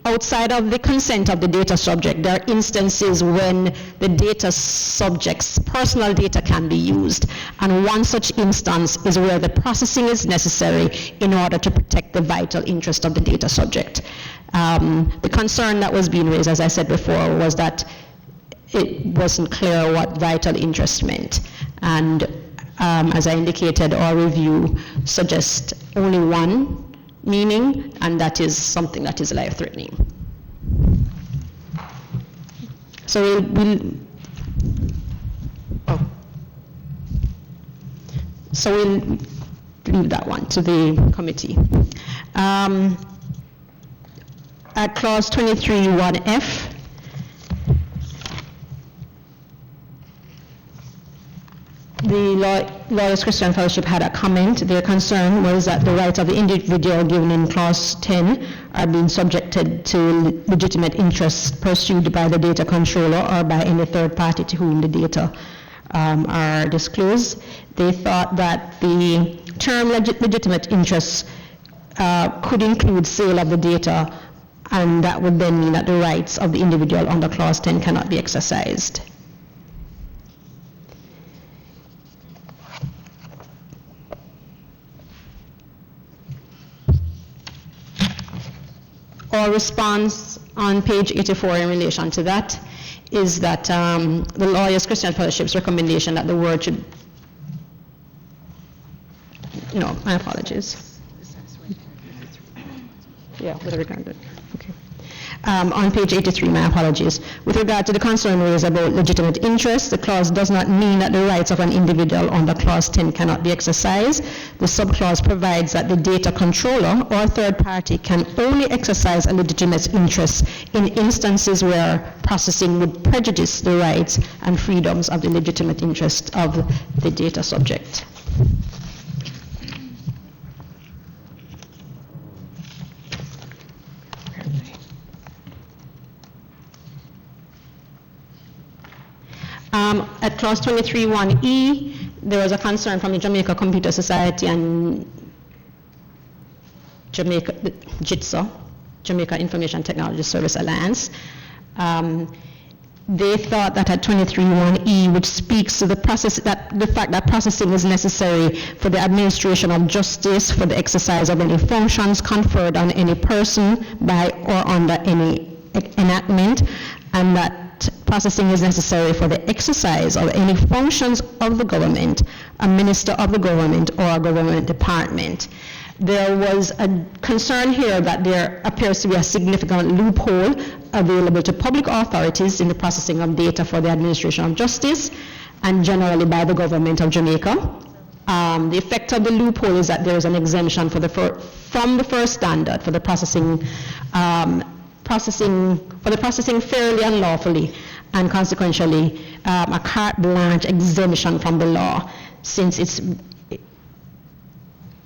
outside of the consent of the data subject, there are instances when the data subject's personal data can be used. And one such instance is where the processing is necessary in order to protect the vital interest of the data subject. The concern that was being raised, as I said before, was that it wasn't clear what vital interest meant. And as I indicated, our review suggests only one meaning, and that is something that is life-threatening. So we'll leave that one to the committee. At clause 23(1)F, the Lawyers Christian Fellowship had a comment. Their concern was that the rights of the individual given in clause 10 are being subjected to legitimate interests pursued by the data controller or by any third party to whom the data are disclosed. They thought that the term legitimate interests could include sale of the data, and that would then mean that the rights of the individual under clause 10 cannot be exercised. Our response on page 84 in relation to that is that the Lawyers Christian Fellowship's recommendation that the word should My apologies. Yeah, with regard to, okay. On page 83, my apologies. With regard to the concern raised about legitimate interest, the clause does not mean that the rights of an individual under clause 10 cannot be exercised. The subclause provides that the data controller or third party can only exercise a legitimate interest in instances where processing would prejudice the rights and freedoms of the legitimate interest of the data subject. At clause 23(1)(e), there was a concern from the Jamaica Computer Society and Jamaica, JITSA, Jamaica Information Technology Service Alliance. They thought that at 23(1)(e), which speaks to the process, that the fact that processing is necessary for the administration of justice, for the exercise of any functions conferred on any person by or under any enactment, and that processing is necessary for the exercise of any functions of the government, a minister of the government, or a government department. There was a concern here that there appears to be a significant loophole available to public authorities in the processing of data for the administration of justice and generally by the government of Jamaica. The effect of the loophole is that there is an exemption for from the first standard for the processing fairly and lawfully, and consequentially a carte blanche exemption from the law, since it's,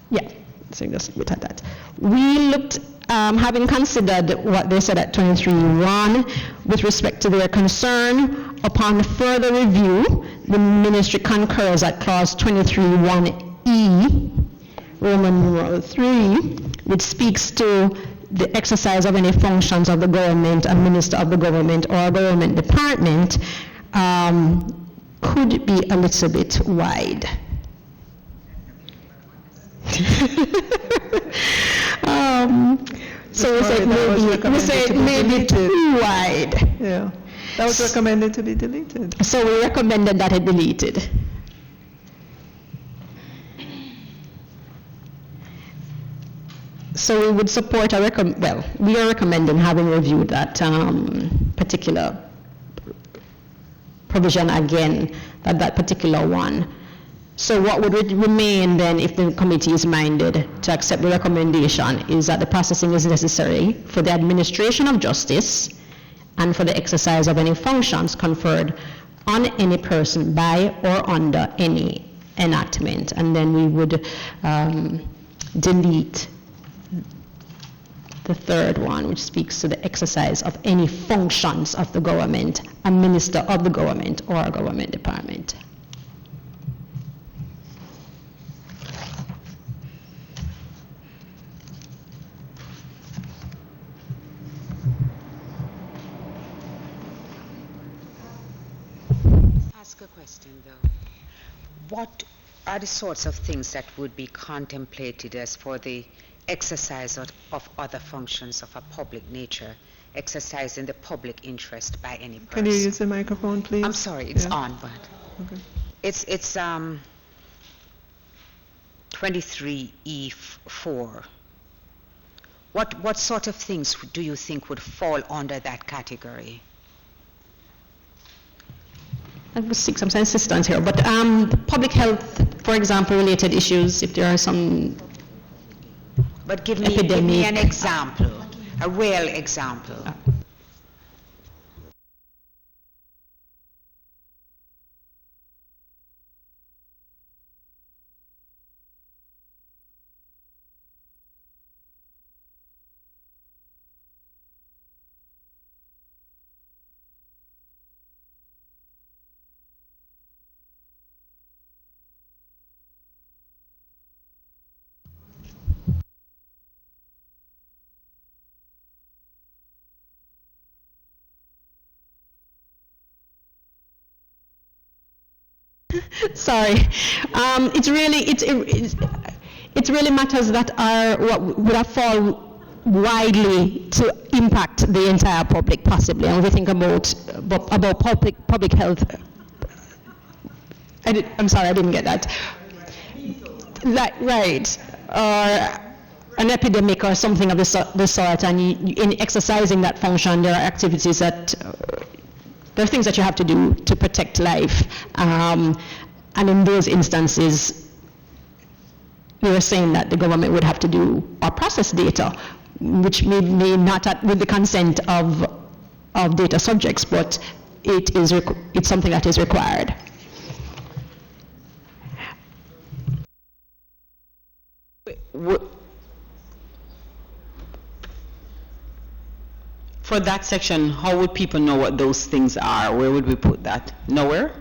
yeah, so just look at that. We looked, having considered what they said at 23(1) with respect to their concern, upon further review, the ministry concurs at clause 23(1)(e), Roman numeral 3, which speaks to the exercise of any functions of the government, a minister of the government, or a government department, could be a little bit wide. So we say maybe too wide. Yeah, that was recommended to be deleted. So we recommended that it deleted. So we would support we are recommending, having reviewed that particular provision again, that particular one. So what would remain then, if the committee is minded to accept the recommendation, is that the processing is necessary for the administration of justice and for the exercise of any functions conferred on any person by or under any enactment. And then we would delete the third one, which speaks to the exercise of any functions of the government, a minister of the government, or a government department. Ask a question though. What are the sorts of things that would be contemplated as for the exercise of other functions of a public nature, exercising the public interest by any person? Can you use the microphone, please? I'm sorry, it's Yeah. on, but Okay. it's 23(e)(4). What sort of things do you think would fall under that category? I will seek some assistance here, but public health, for example, related issues, if there are some But give me an example, a real example. Sorry, it really matters that are what would have fall widely to impact the entire public, possibly. And we think about public health. I'm sorry, I didn't get that. Right. or an epidemic or something of the sort, and in exercising that function, there are activities that, there are things that you have to do to protect life. And in those instances, we were saying that the government would have to do or process data, which may not with the consent of data subjects, but it's something that is required. For that section, how would people know what those things are? Where would we put that? Nowhere?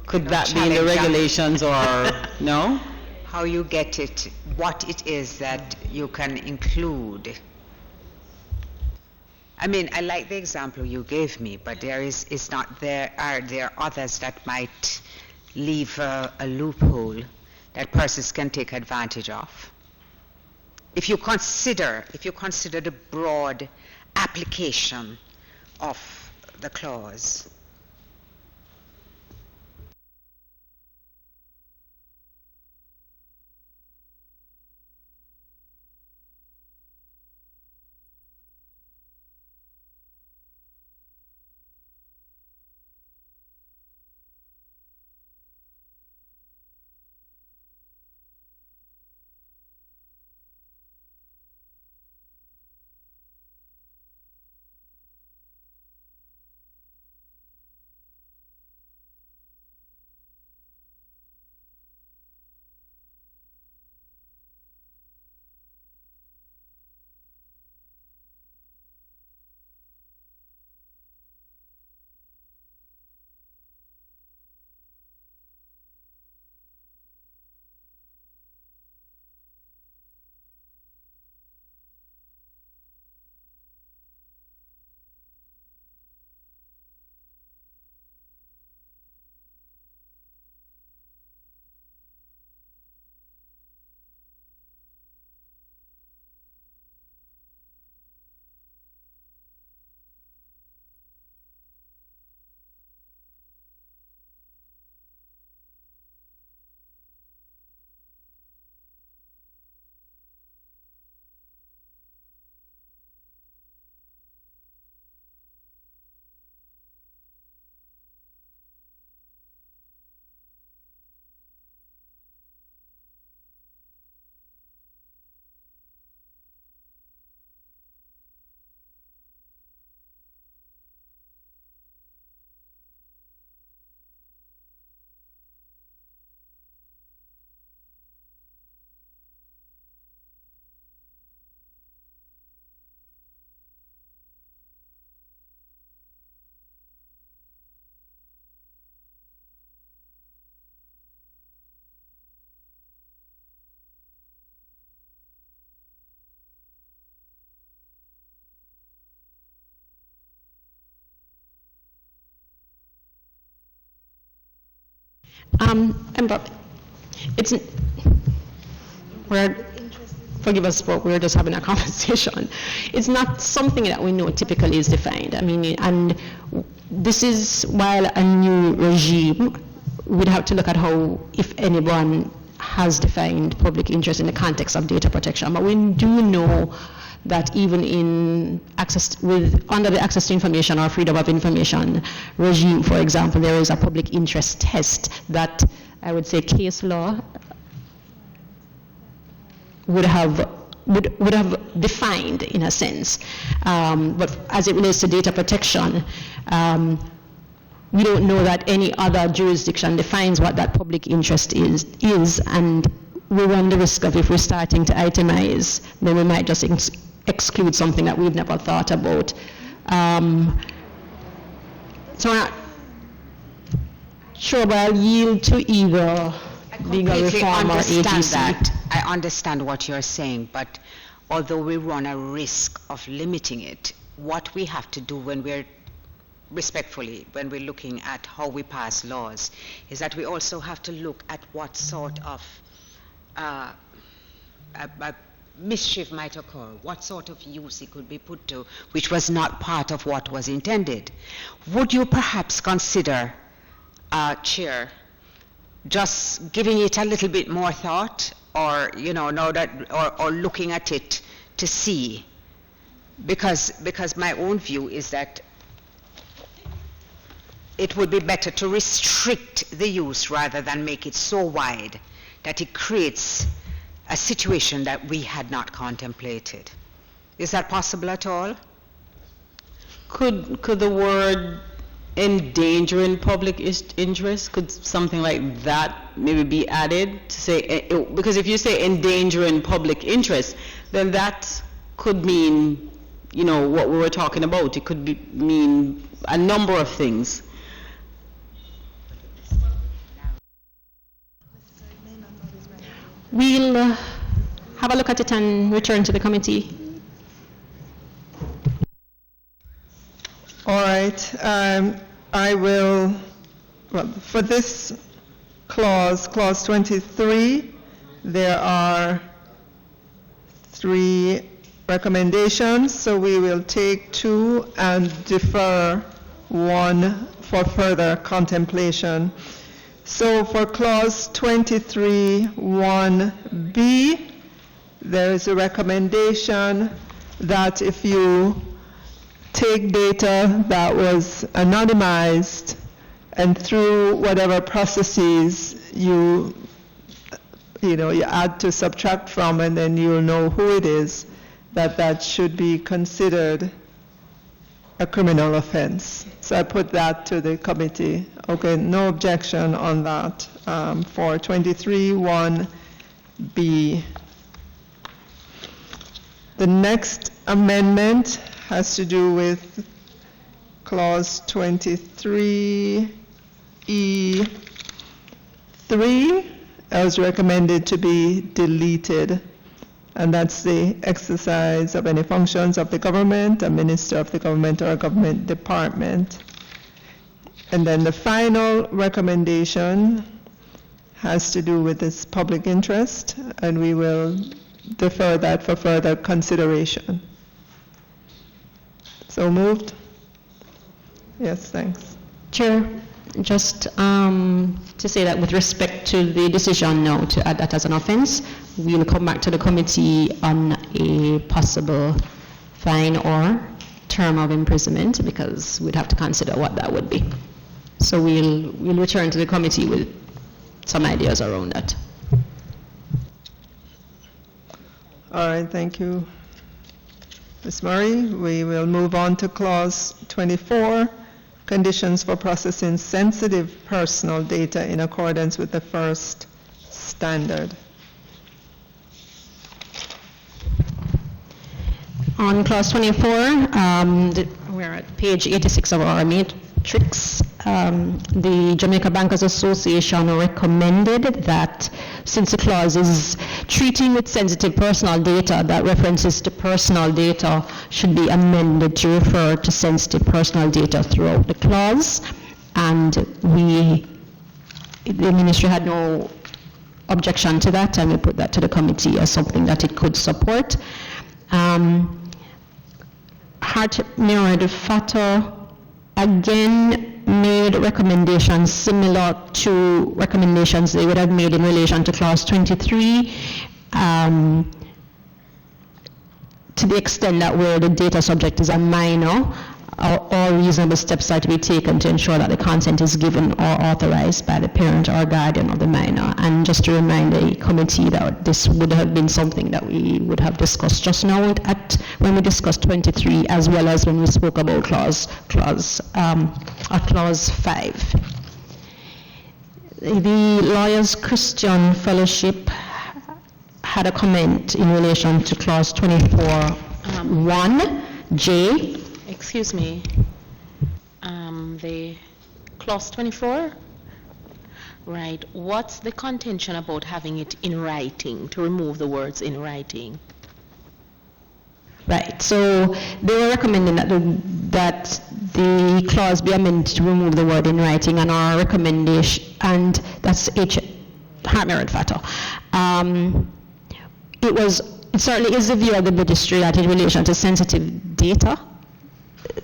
Could that be in the regulations or no? How you get it, what it is that you can include. I mean, I like the example you gave me, but there are others that might leave a loophole that persons can take advantage of. If you consider the broad application of the clause. Forgive us, but we're just having a conversation. It's not something that we know typically is defined. I mean, and this is, while a new regime, we'd have to look at how, if anyone has defined public interest in the context of data protection. But we do know that even in under the access to information or freedom of information regime, for example, there is a public interest test that I would say case law would have defined in a sense. But as it relates to data protection, we don't know that any other jurisdiction defines what that public interest is, and we run the risk of, if we're starting to itemize, then we might just exclude something that we've never thought about. So I'm not sure, but I'll yield to either legal reform or agency. I understand what you're saying, but although we run a risk of limiting it, what we have to do when we're looking at how we pass laws, is that we also have to look at what sort of mischief might occur, what sort of use it could be put to, which was not part of what was intended. Would you perhaps consider, Chair, just giving it a little bit more thought, or, you know, now that, or looking at it to see? Because my own view is that it would be better to restrict the use rather than make it so wide that it creates a situation that we had not contemplated. Is that possible at all? Could the word endangering public interest, could something like that maybe be added to say, because if you say endangering public interest, then that could mean, you know, what we were talking about. It could mean a number of things. We'll have a look at it and return to the committee. All right, I will, well, for this clause, clause 23, there are 3 recommendations, so we will take 2 and defer 1 for further contemplation. So for clause 23, 1B, there is a recommendation that if you take data that was anonymized and through whatever processes you add to subtract from, and then you'll know who it is, that should be considered a criminal offense. So I put that to the committee. Okay, no objection on that for 23, 1B. The next amendment has to do with clause 23E3, as recommended to be deleted, and that's the exercise of any functions of the government, a minister of the government, or a government department. And then the final recommendation has to do with this public interest, and we will defer that for further consideration. So moved? Yes, thanks. Chair, just to say that with respect to the decision now to add that as an offense, we'll come back to the committee on a possible fine or term of imprisonment, because we'd have to consider what that would be. So we'll return to the committee with some ideas around that. All right, thank you, Ms. Murray. We will move on to clause 24, conditions for processing sensitive personal data in accordance with the first standard. On clause 24, we're at page 86 of our matrix. The Jamaica Bankers Association recommended that since the clause is treating with sensitive personal data, that references to personal data should be amended to refer to sensitive personal data throughout the clause. And the ministry had no objection to that, and we put that to the committee as something that it could support. Hart-Mirad Fatah again made recommendations similar to recommendations they would have made in relation to clause 23, to the extent that where the data subject is a minor, all reasonable steps are to be taken to ensure that the consent is given or authorized by the parent or guardian of the minor. And just to remind the committee that this would have been something that we would have discussed just now when we discussed 23, as well as when we spoke about clause 5. The Lawyers Christian Fellowship had a comment in relation to clause 24, 1J. Excuse me, the clause 24, right, what's the contention about having it in writing, to remove the words in writing? Right, so they were recommending that the clause be amended to remove the word in writing, and our recommendation, and that's Hart-Mirad Fatah. It certainly is the view of the ministry that in relation to sensitive data,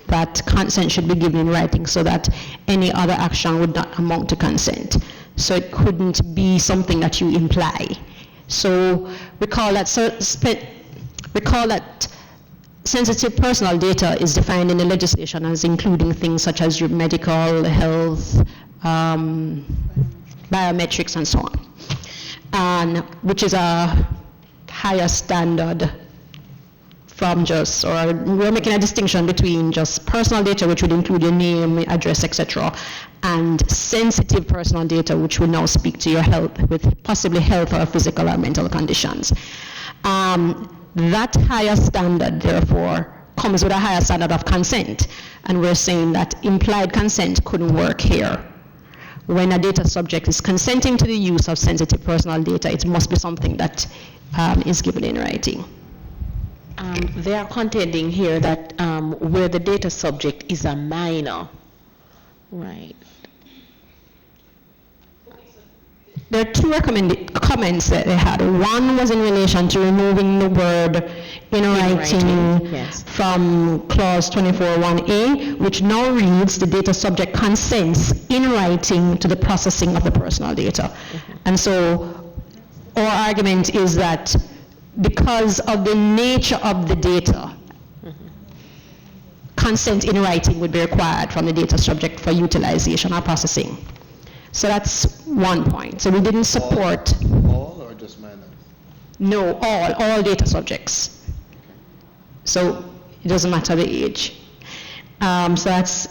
that consent should be given in writing so that any other action would not amount to consent. So it couldn't be something that you imply. So recall that sensitive personal data is defined in the legislation as including things such as your medical, health, biometrics, and so on, and which is a higher standard from just, or we're making a distinction between just personal data, which would include your name, address, etc., and sensitive personal data, which will now speak to your health, with possibly health or physical or mental conditions. That higher standard, therefore, comes with a higher standard of consent, and we're saying that implied consent couldn't work here. When a data subject is consenting to the use of sensitive personal data, it must be something that is given in writing. They are contending here that where the data subject is a minor, right? There are two comments that they had. One was in relation to removing the word in writing yes, from clause 24.1a, which now reads, the data subject consents in writing to the processing of the personal data. And so our argument is that because of the nature of the data, consent in writing would be required from the data subject for utilization or processing. So that's one point. So we didn't support... All or just minors? No, all data subjects. So it doesn't matter the age. So that's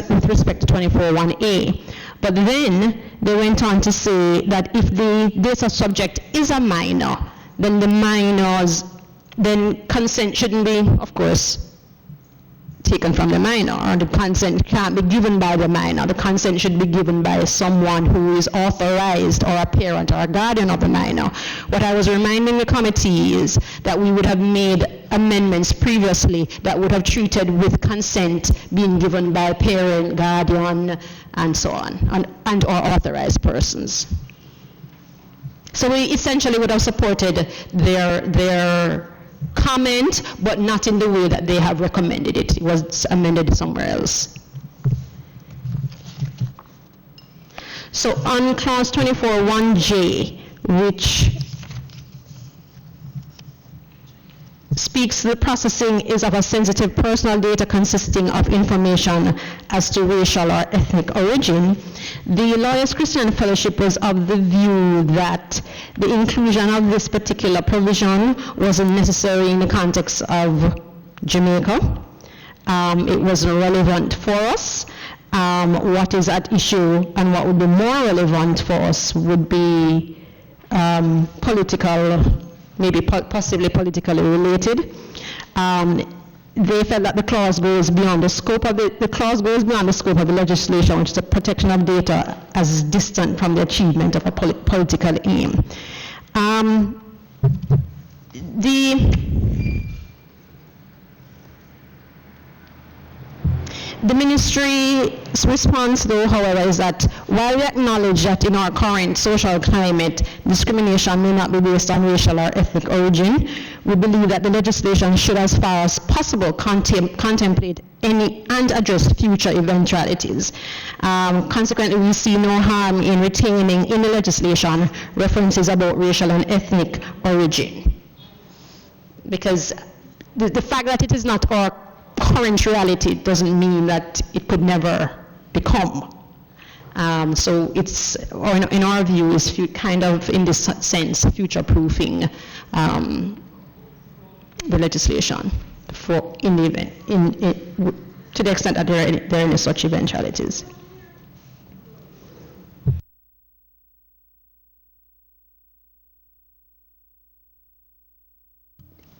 with respect to 24.1a. But then they went on to say that if the data subject is a minor, then then consent shouldn't be, of course, taken from the minor, or the consent can't be given by the minor. The consent should be given by someone who is authorized, or a parent or a guardian of the minor. What I was reminding the committee is that we would have made amendments previously that would have treated with consent being given by parent, guardian, and so on, and or authorized persons. So we essentially would have supported their comment, but not in the way that they have recommended it. It was amended somewhere else. So on clause 24.1j, which speaks the processing is of a sensitive personal data consisting of information as to racial or ethnic origin, the Lawyers Christian Fellowship was of the view that the inclusion of this particular provision wasn't necessary in the context of Jamaica. It wasn't relevant for us. What is at issue and what would be more relevant for us would be political, maybe possibly politically related. They felt that the clause goes beyond the scope of the clause goes beyond the scope of the legislation, which is the protection of data as distant from the achievement of a political aim. The ministry's response, though, however, is that while we acknowledge that in our current social climate, discrimination may not be based on racial or ethnic origin, we believe that the legislation should, as far as possible, contemplate any and address future eventualities. Consequently, we see no harm in retaining in the legislation references about racial and ethnic origin. Because the fact that it is not our current reality doesn't mean that it could never become. So it's, or in our view, is kind of, in this sense, future-proofing the legislation for in the event, to the extent that there are any such eventualities.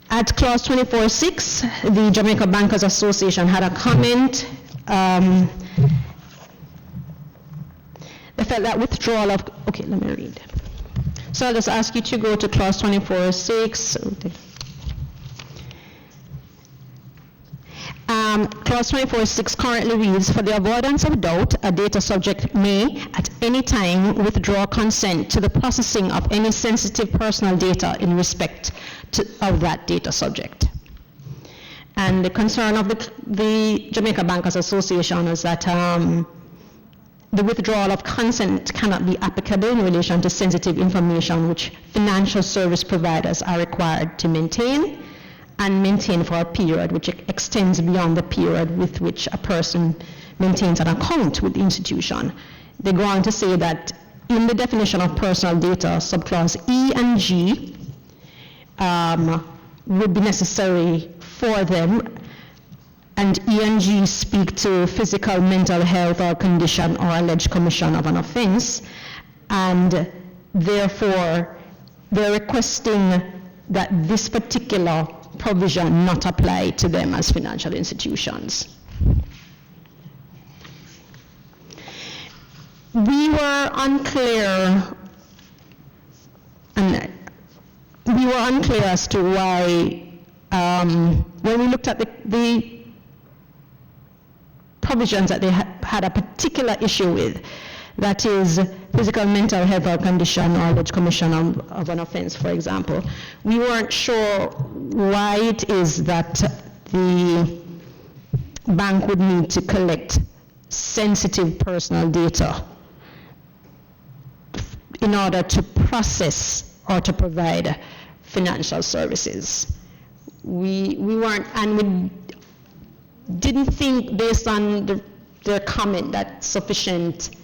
At clause 24.6, the Jamaica Bankers Association had a comment. They felt that withdrawal of, okay, let me read. So I'll just ask you to go to clause 24.6. Clause 24.6 currently reads, for the avoidance of doubt, a data subject may at any time withdraw consent to the processing of any sensitive personal data in respect of that data subject. And the concern of the Jamaica Bankers Association is that the withdrawal of consent cannot be applicable in relation to sensitive information which financial service providers are required to maintain and maintain for a period which extends beyond the period with which a person maintains an account with the institution. They go on to say that in the definition of personal data, subclause E and G would be necessary for them, and E and G speak to physical, mental health or condition or alleged commission of an offense, and therefore they're requesting that this particular provision not apply to them as financial institutions. We were unclear, as to why, when we looked at the provisions that they had a particular issue with, that is physical, mental health or condition or alleged commission of an offense, for example. We weren't sure why it is that the bank would need to collect sensitive personal data in order to process or to provide financial services. We weren't, and we didn't think, based on their comment, that sufficient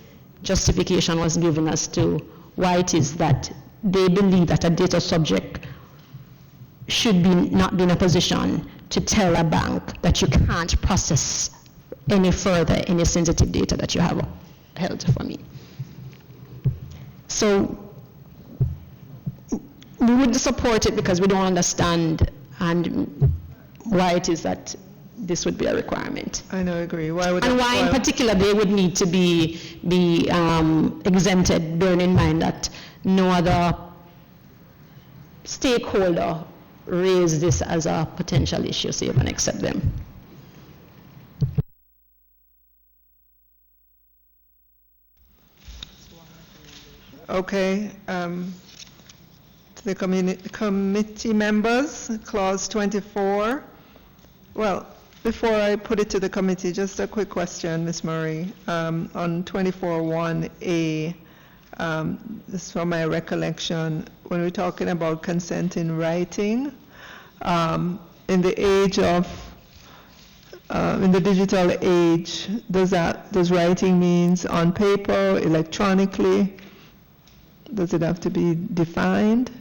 justification was given as to why it is that they believe that a data subject should not be in a position to tell a bank that you can't process any further any sensitive data that you have held for me. So we would support it because we don't understand and why it is that this would be a requirement. I know, agree. Why would and why in particular they would need to be exempted, bearing in mind that no other stakeholder raised this as a potential issue, so you can accept them. Okay. To the committee members, clause 24. Well, before I put it to the committee, just a quick question, Ms. Murray. On 24.1a, this is from my recollection, when we're talking about consent in writing, in the age of, in the digital age, does writing means on paper, electronically? Does it have to be defined?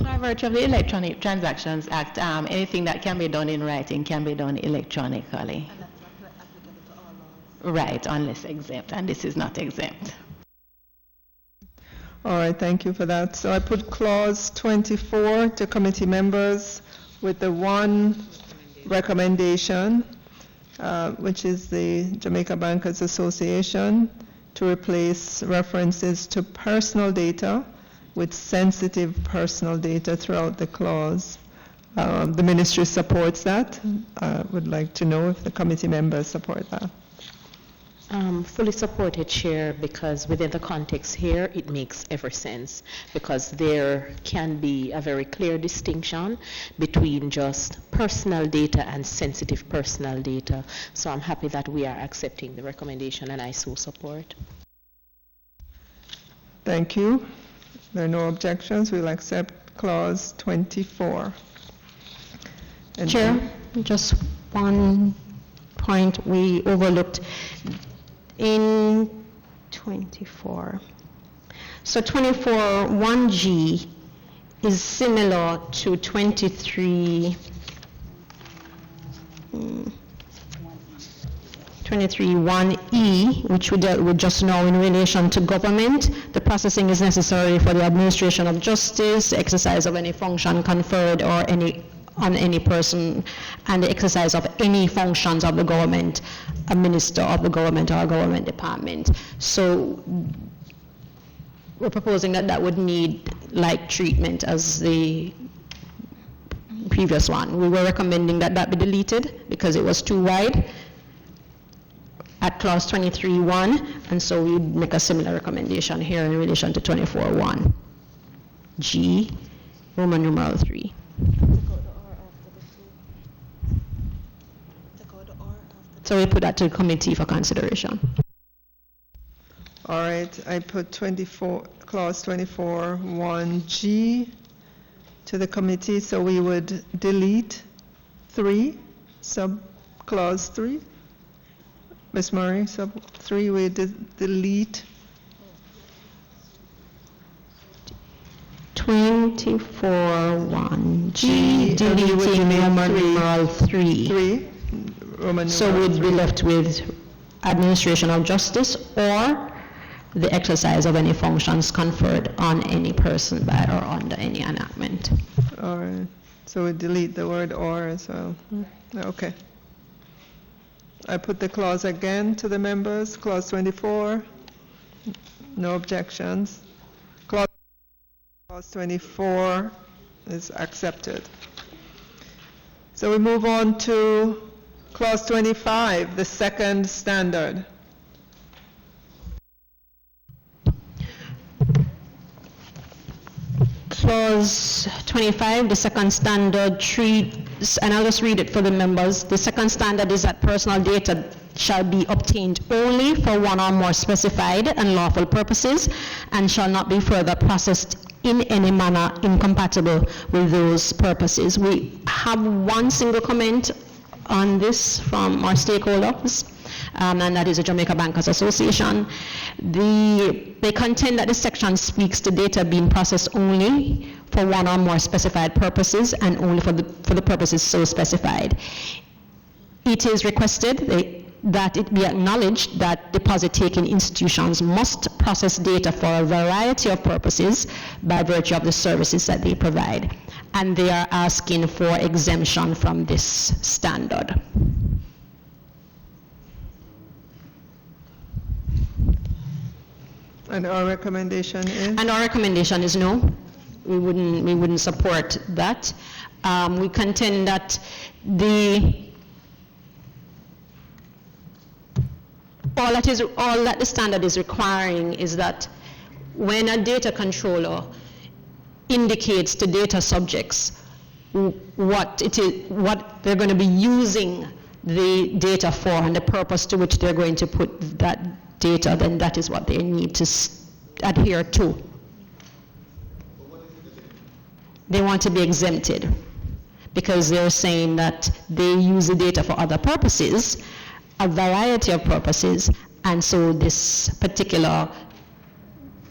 By virtue of the Electronic Transactions Act, anything that can be done in writing can be done electronically. And that's not applicable to all laws. Right, unless exempt, and this is not exempt. All right, thank you for that. So I put clause 24 to committee members with the one recommendation, which is the Jamaica Bankers Association, to replace references to personal data with sensitive personal data throughout the clause. The ministry supports that. I would like to know if the committee members support that. Fully supported, Chair, because within the context here, it makes every sense, because there can be a very clear distinction between just personal data and sensitive personal data. So I'm happy that we are accepting the recommendation, and I so support. Thank you. If there are no objections, we'll accept clause 24. And Chair, just one point we overlooked in 24. So 24.1g is similar to 23.1e, which we dealt with just now in relation to government. The processing is necessary for the administration of justice, the exercise of any function conferred or on any person, and the exercise of any functions of the government, a minister of the government or a government department. So we're proposing that would need like treatment as the previous one. We were recommending that be deleted because it was too wide at clause 23.1, and so we make a similar recommendation here in relation to 24.1g, Roman numeral 3. So we put that to the committee for consideration. All right, I put clause 24, 1G to the committee, so we would delete 3, sub-clause 3. Ms. Murray, sub-3, we delete 24(1)G, deleting Roman numeral 3. 3, Roman So numeral we'd be left with administration of justice or the exercise of any functions conferred on any person by or under any enactment. All right, so we delete the word or as well. Okay. I put the clause again to the members, clause 24, no objections. Clause 24 is accepted. So we move on to clause 25, the second standard. Clause 25, the second standard treats, and I'll just read it for the members. The second standard is that personal data shall be obtained only for one or more specified and lawful purposes and shall not be further processed in any manner incompatible with those purposes. We have one single comment on this from our stakeholders, and that is the Jamaica Bankers Association. They contend that the section speaks to data being processed only for one or more specified purposes and only for the purposes so specified. It is requested that it be acknowledged that deposit-taking institutions must process data for a variety of purposes by virtue of the services that they provide, and they are asking for exemption from this standard. And our recommendation is? And our recommendation is no. We wouldn't support that. We contend that all that the standard is requiring is that when a data controller indicates to data subjects what they're going to be using the data for and the purpose to which they're going to put that data, then that is what they need to adhere to. They want to be exempted because they're saying that they use the data for other purposes, a variety of purposes, and so this particular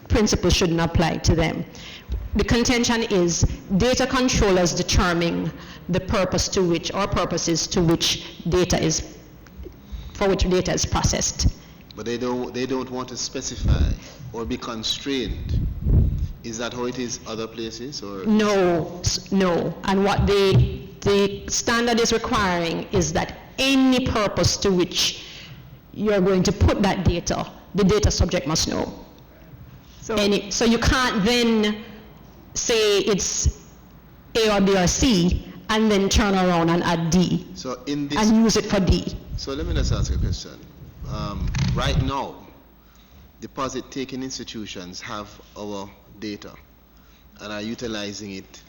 principle shouldn't apply to them. The contention is data controllers determine the purpose to which, or purposes to which data is, for which data is processed. But they don't want to specify or be constrained. Is that how it is other places, or? No. And what the standard is requiring is that any purpose to which you're going to put that data, the data subject must know. So you can't then say it's A or B or C and then turn around and add D and use it for D. So let me just ask you a question. Right now, deposit-taking institutions have our data and are utilizing it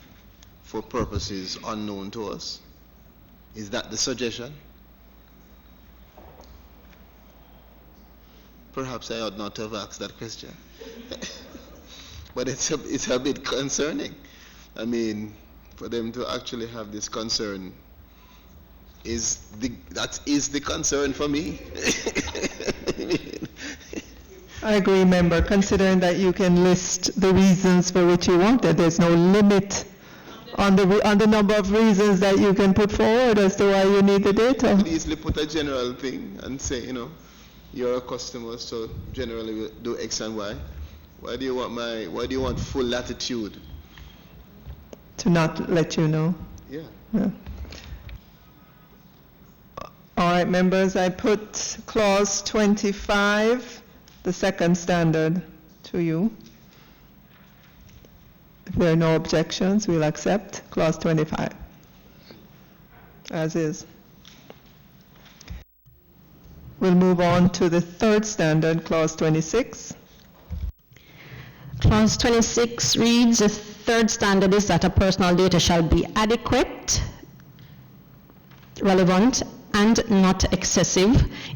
for purposes unknown to us. Is that the suggestion? Perhaps I ought not to have asked that question. But it's a bit concerning. I mean, for them to actually have this concern that is the concern for me. I agree, member, considering that you can list the reasons for which you want it. There's no limit on the number of reasons that you can put forward as to why you need the data. You could easily put a general thing and say, you're a customer, so generally we'll do X and Y. Why do you want full latitude? To not let you know. Yeah. All right, members, I put clause 25, the second standard, to you. If there are no objections, we'll accept clause 25 as is. We'll move on to the third standard, clause 26. Clause 26 reads, the third standard is that a personal data shall be adequate, relevant, and not excessive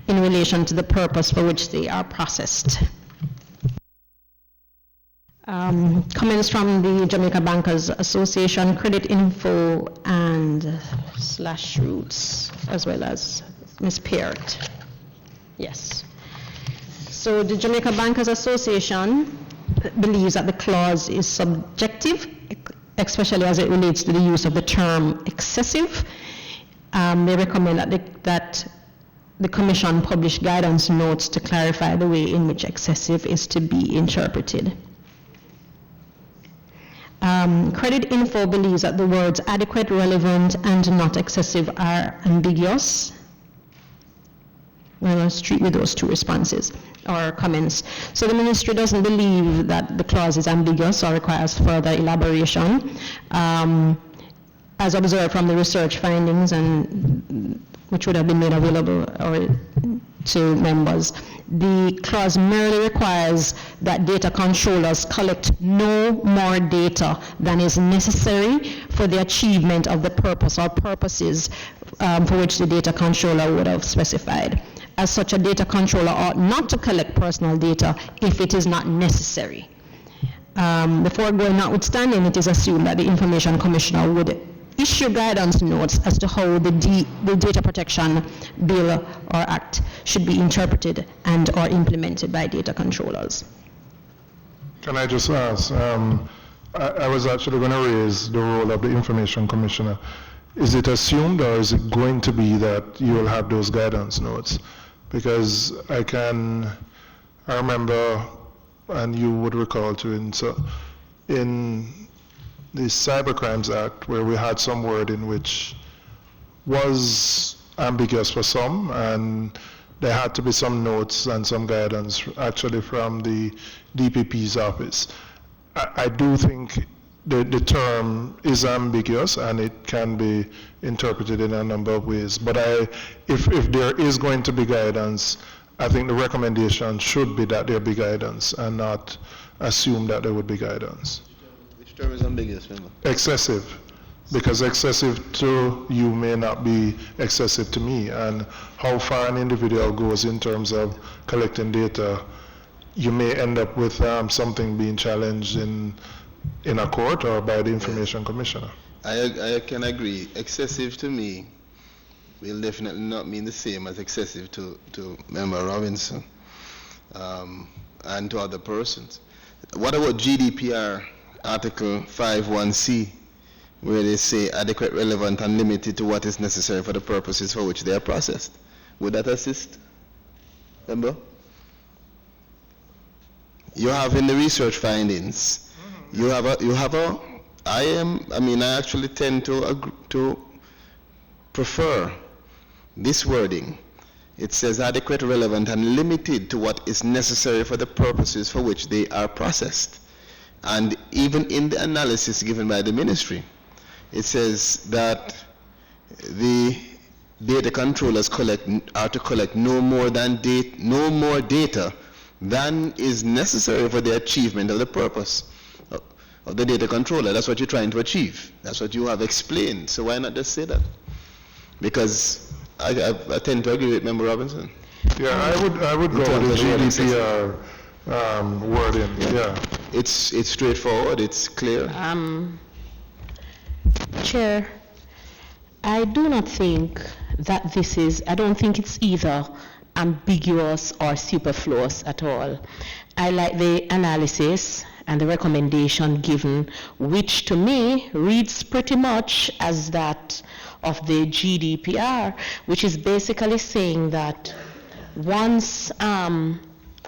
in relation to the purpose for which they are processed. Comments from the Jamaica Bankers Association, credit info and /roots, as well as Ms. Peart. Yes. So the Jamaica Bankers Association believes that the clause is subjective, especially as it relates to the use of the term excessive. They recommend that the Commission publish guidance notes to clarify the way in which excessive is to be interpreted. Credit info believes that the words adequate, relevant, and not excessive are ambiguous. We'll treat with those two responses or comments. So the ministry doesn't believe that the clause is ambiguous or requires further elaboration. As observed from the research findings, and which would have been made available to members, the clause merely requires that data controllers collect no more data than is necessary for the achievement of the purpose or purposes for which the data controller would have specified. As such, a data controller ought not to collect personal data if it is not necessary. The foregoing notwithstanding, it is assumed that the Information Commissioner would issue guidance notes as to how the Data Protection Bill or Act should be interpreted and or implemented by data controllers. Can I just ask, I was actually going to raise the role of the Information Commissioner. Is it assumed or is it going to be that you will have those guidance notes? Because I remember, and you would recall too, in the Cybercrimes Act, where we had some wording which was ambiguous for some, and there had to be some notes and some guidance actually from the DPP's office. I do think the term is ambiguous and it can be interpreted in a number of ways, but if there is going to be guidance, I think the recommendation should be that there be guidance and not assume that there would be guidance. Which term is ambiguous, remember? Excessive, because excessive to you may not be excessive to me, and how far an individual goes in terms of collecting data, you may end up with something being challenged in a court or by the Information Commissioner. I can agree. Excessive to me will definitely not mean the same as excessive to Member Robinson and to other persons. What about GDPR Article 5.1c, where they say adequate, relevant, and limited to what is necessary for the purposes for which they are processed? Would that assist? Member? You have in the research findings, I actually tend to prefer this wording. It says adequate, relevant, and limited to what is necessary for the purposes for which they are processed. And even in the analysis given by the ministry, it says that the data controllers are to collect no more data than is necessary for the achievement of the purpose of the data controller. That's what you're trying to achieve. That's what you have explained. So why not just say that? Because I tend to agree with Member Robinson. Yeah, I would go with the GDPR wording. Yeah. It's straightforward. It's clear. Chair, I do not think that I don't think it's either ambiguous or superfluous at all. I like the analysis and the recommendation given, which to me reads pretty much as that of the GDPR, which is basically saying that once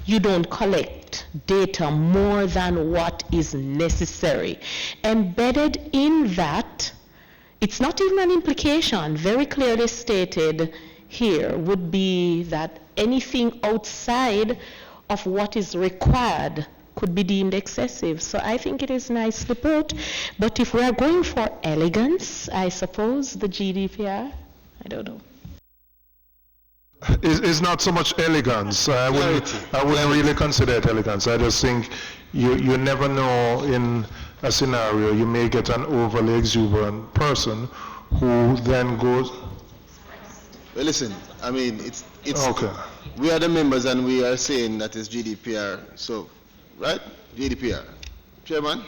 you don't collect data more than what is necessary, embedded in that, it's not even an implication, very clearly stated here, would be that anything outside of what is required could be deemed excessive. So I think it is nicely put, but if we are going for elegance, I suppose the GDPR, I don't know. It's not so much elegance. I wouldn't really consider it elegance. I just think you never know in a scenario, you may get an overly exuberant person who then goes, Well, listen, I mean, it's Okay. we are the members and we are saying that it's GDPR, so, right? GDPR. Chairman?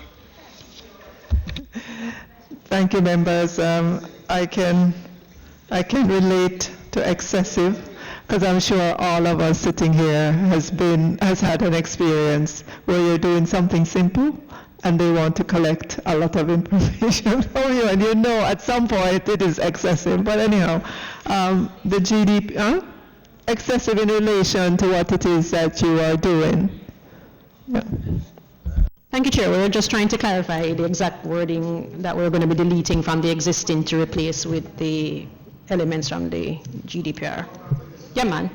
Thank you, members. I can relate to excessive, because I'm sure all of us sitting here has had an experience where you're doing something simple and they want to collect a lot of information from you, and you know at some point it is excessive. But anyhow, the GDPR, excessive in relation to what it is that you are doing. Yeah. Thank you, Chair. We were just trying to clarify the exact wording that we're going to be deleting from the existing to replace with the elements from the GDPR. Yeah, man.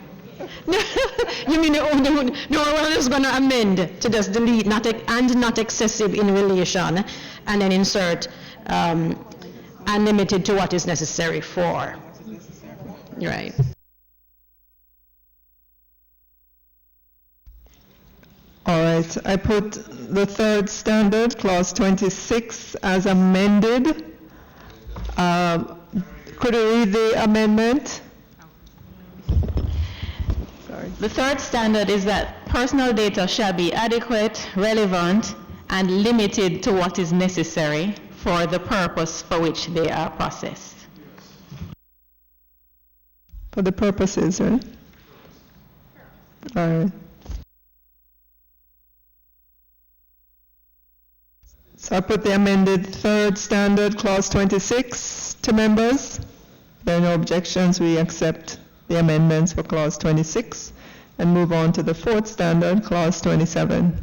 You mean no, we're just going to amend to just delete not excessive in relation, and then insert unlimited to what is necessary for. Right. All right, I put the third standard, clause 26, as amended. Could you read the amendment? Sorry. The third standard is that personal data shall be adequate, relevant, and limited to what is necessary for the purpose for which they are processed. For the purposes, right? All right. So I put the amended third standard, clause 26, to members. If there are no objections, we accept the amendments for clause 26 and move on to the fourth standard, clause 27.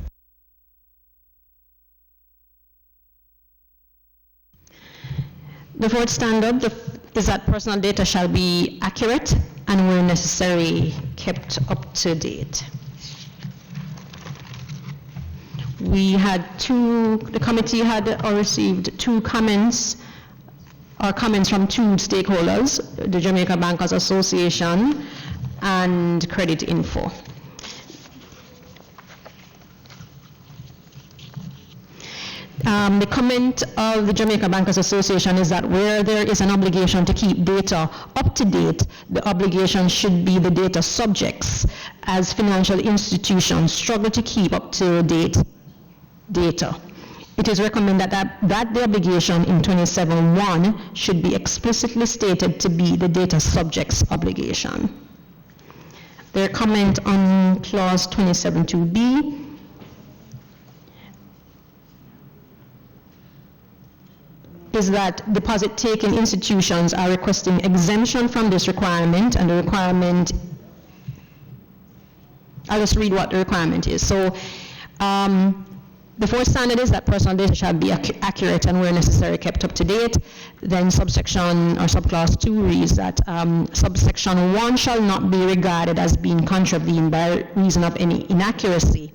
The fourth standard is that personal data shall be accurate and where necessary kept up to date. The committee had received two comments from two stakeholders, the Jamaica Bankers Association and Credit Info. The comment of the Jamaica Bankers Association is that where there is an obligation to keep data up to date, the obligation should be the data subjects, as financial institutions struggle to keep up to date data. It is recommended that the obligation in 27.1 should be explicitly stated to be the data subject's obligation. Their comment on clause 27.2b is that deposit-taking institutions are requesting exemption from this requirement, and the requirement, I'll just read what the requirement is. So, the fourth standard is that personal data shall be accurate and where necessary kept up to date. Then subsection or subclause 2 reads that subsection 1 shall not be regarded as being contravened by reason of any inaccuracy,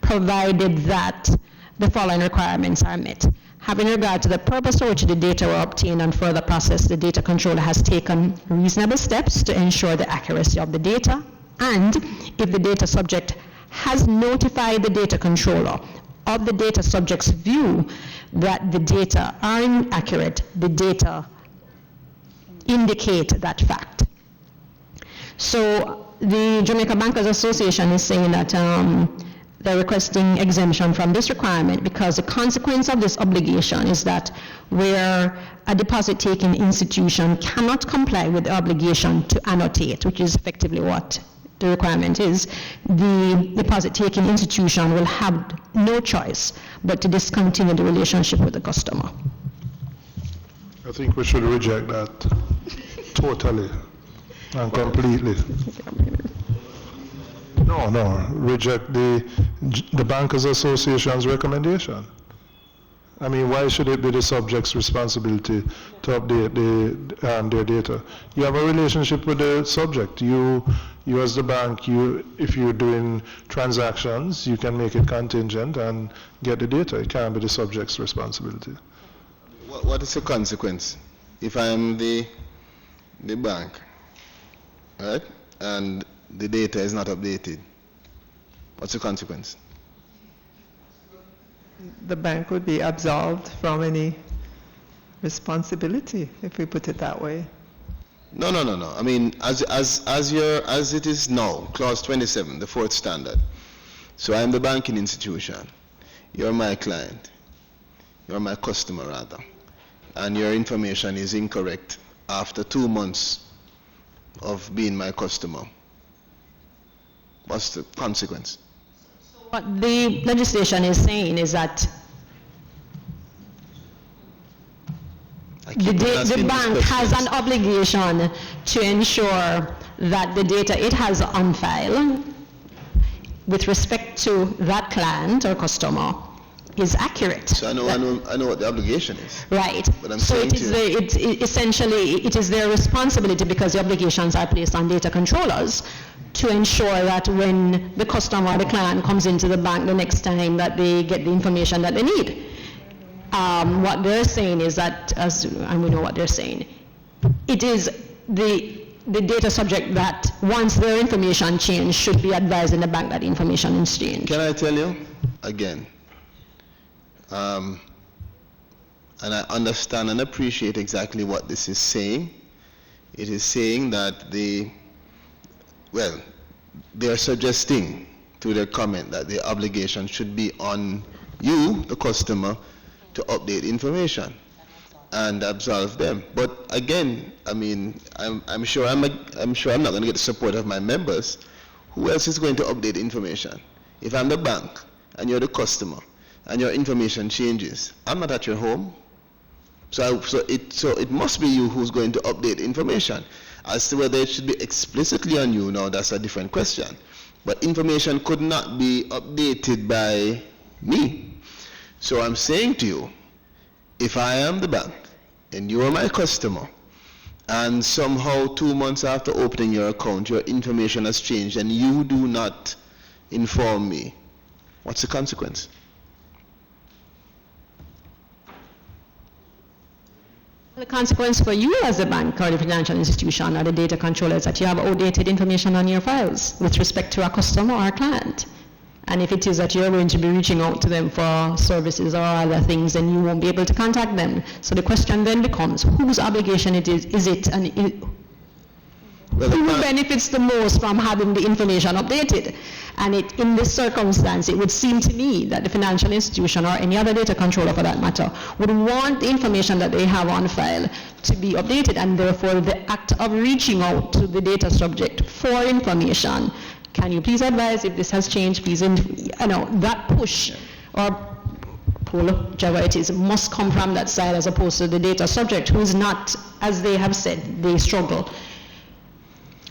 provided that the following requirements are met. Having regard to the purpose for which the data were obtained and further processed, the data controller has taken reasonable steps to ensure the accuracy of the data, and if the data subject has notified the data controller of the data subject's view that the data are inaccurate, the data indicate that fact. So the Jamaica Bankers Association is saying that they're requesting exemption from this requirement because the consequence of this obligation is that where a deposit-taking institution cannot comply with the obligation to annotate, which is effectively what the requirement is, the deposit-taking institution will have no choice but to discontinue the relationship with the customer. I think we should reject that totally and completely. No, reject the Bankers Association's recommendation. I mean, why should it be the subject's responsibility to update their data? You have a relationship with the subject. You as the bank, if you're doing transactions, you can make it contingent and get the data. It can't be the subject's responsibility. What is the consequence if I am the bank, right, and the data is not updated? What's the consequence? The bank would be absolved from any responsibility, if we put it that way. No. I mean, as it is now, clause 27, the fourth standard. So I am the banking institution. You're my client. You're my customer, rather. And your information is incorrect after 2 months of being my customer. What's the consequence? What the legislation is saying is that the bank has an obligation to ensure that the data it has on file with respect to that client or customer is accurate. So I know what the obligation is. Right. But I'm so saying essentially it is their responsibility, because the obligations are placed on data controllers, to ensure that when the customer or the client comes into the bank the next time, that they get the information that they need. What they're saying is that, and we know what they're saying, it is the data subject that once their information changed should be advising the bank that information is changed. Can I tell you again? And I understand and appreciate exactly what this is saying. It is saying that they're suggesting through their comment that the obligation should be on you, the customer, to update information and absolve them. But again, I mean, I'm sure I'm not going to get the support of my members. Who else is going to update information? If I'm the bank and you're the customer and your information changes, I'm not at your home. So it must be you who's going to update information. As to whether it should be explicitly on you, now that's a different question. But information could not be updated by me. So I'm saying to you, if I am the bank and you are my customer, and somehow 2 months after opening your account, your information has changed and you do not inform me, what's the consequence? The consequence for you as a bank or the financial institution or the data controller is that you have outdated information on your files with respect to a customer or a client. And if it is that you're going to be reaching out to them for services or other things, then you won't be able to contact them. So the question then becomes, whose obligation it is it, and who benefits the most from having the information updated? And in this circumstance, it would seem to me that the financial institution or any other data controller for that matter would want the information that they have on file to be updated, and therefore the act of reaching out to the data subject for information. Can you please advise if this has changed, please, that push or pull, whichever it is, must come from that side as opposed to the data subject, who is not, as they have said, they struggle,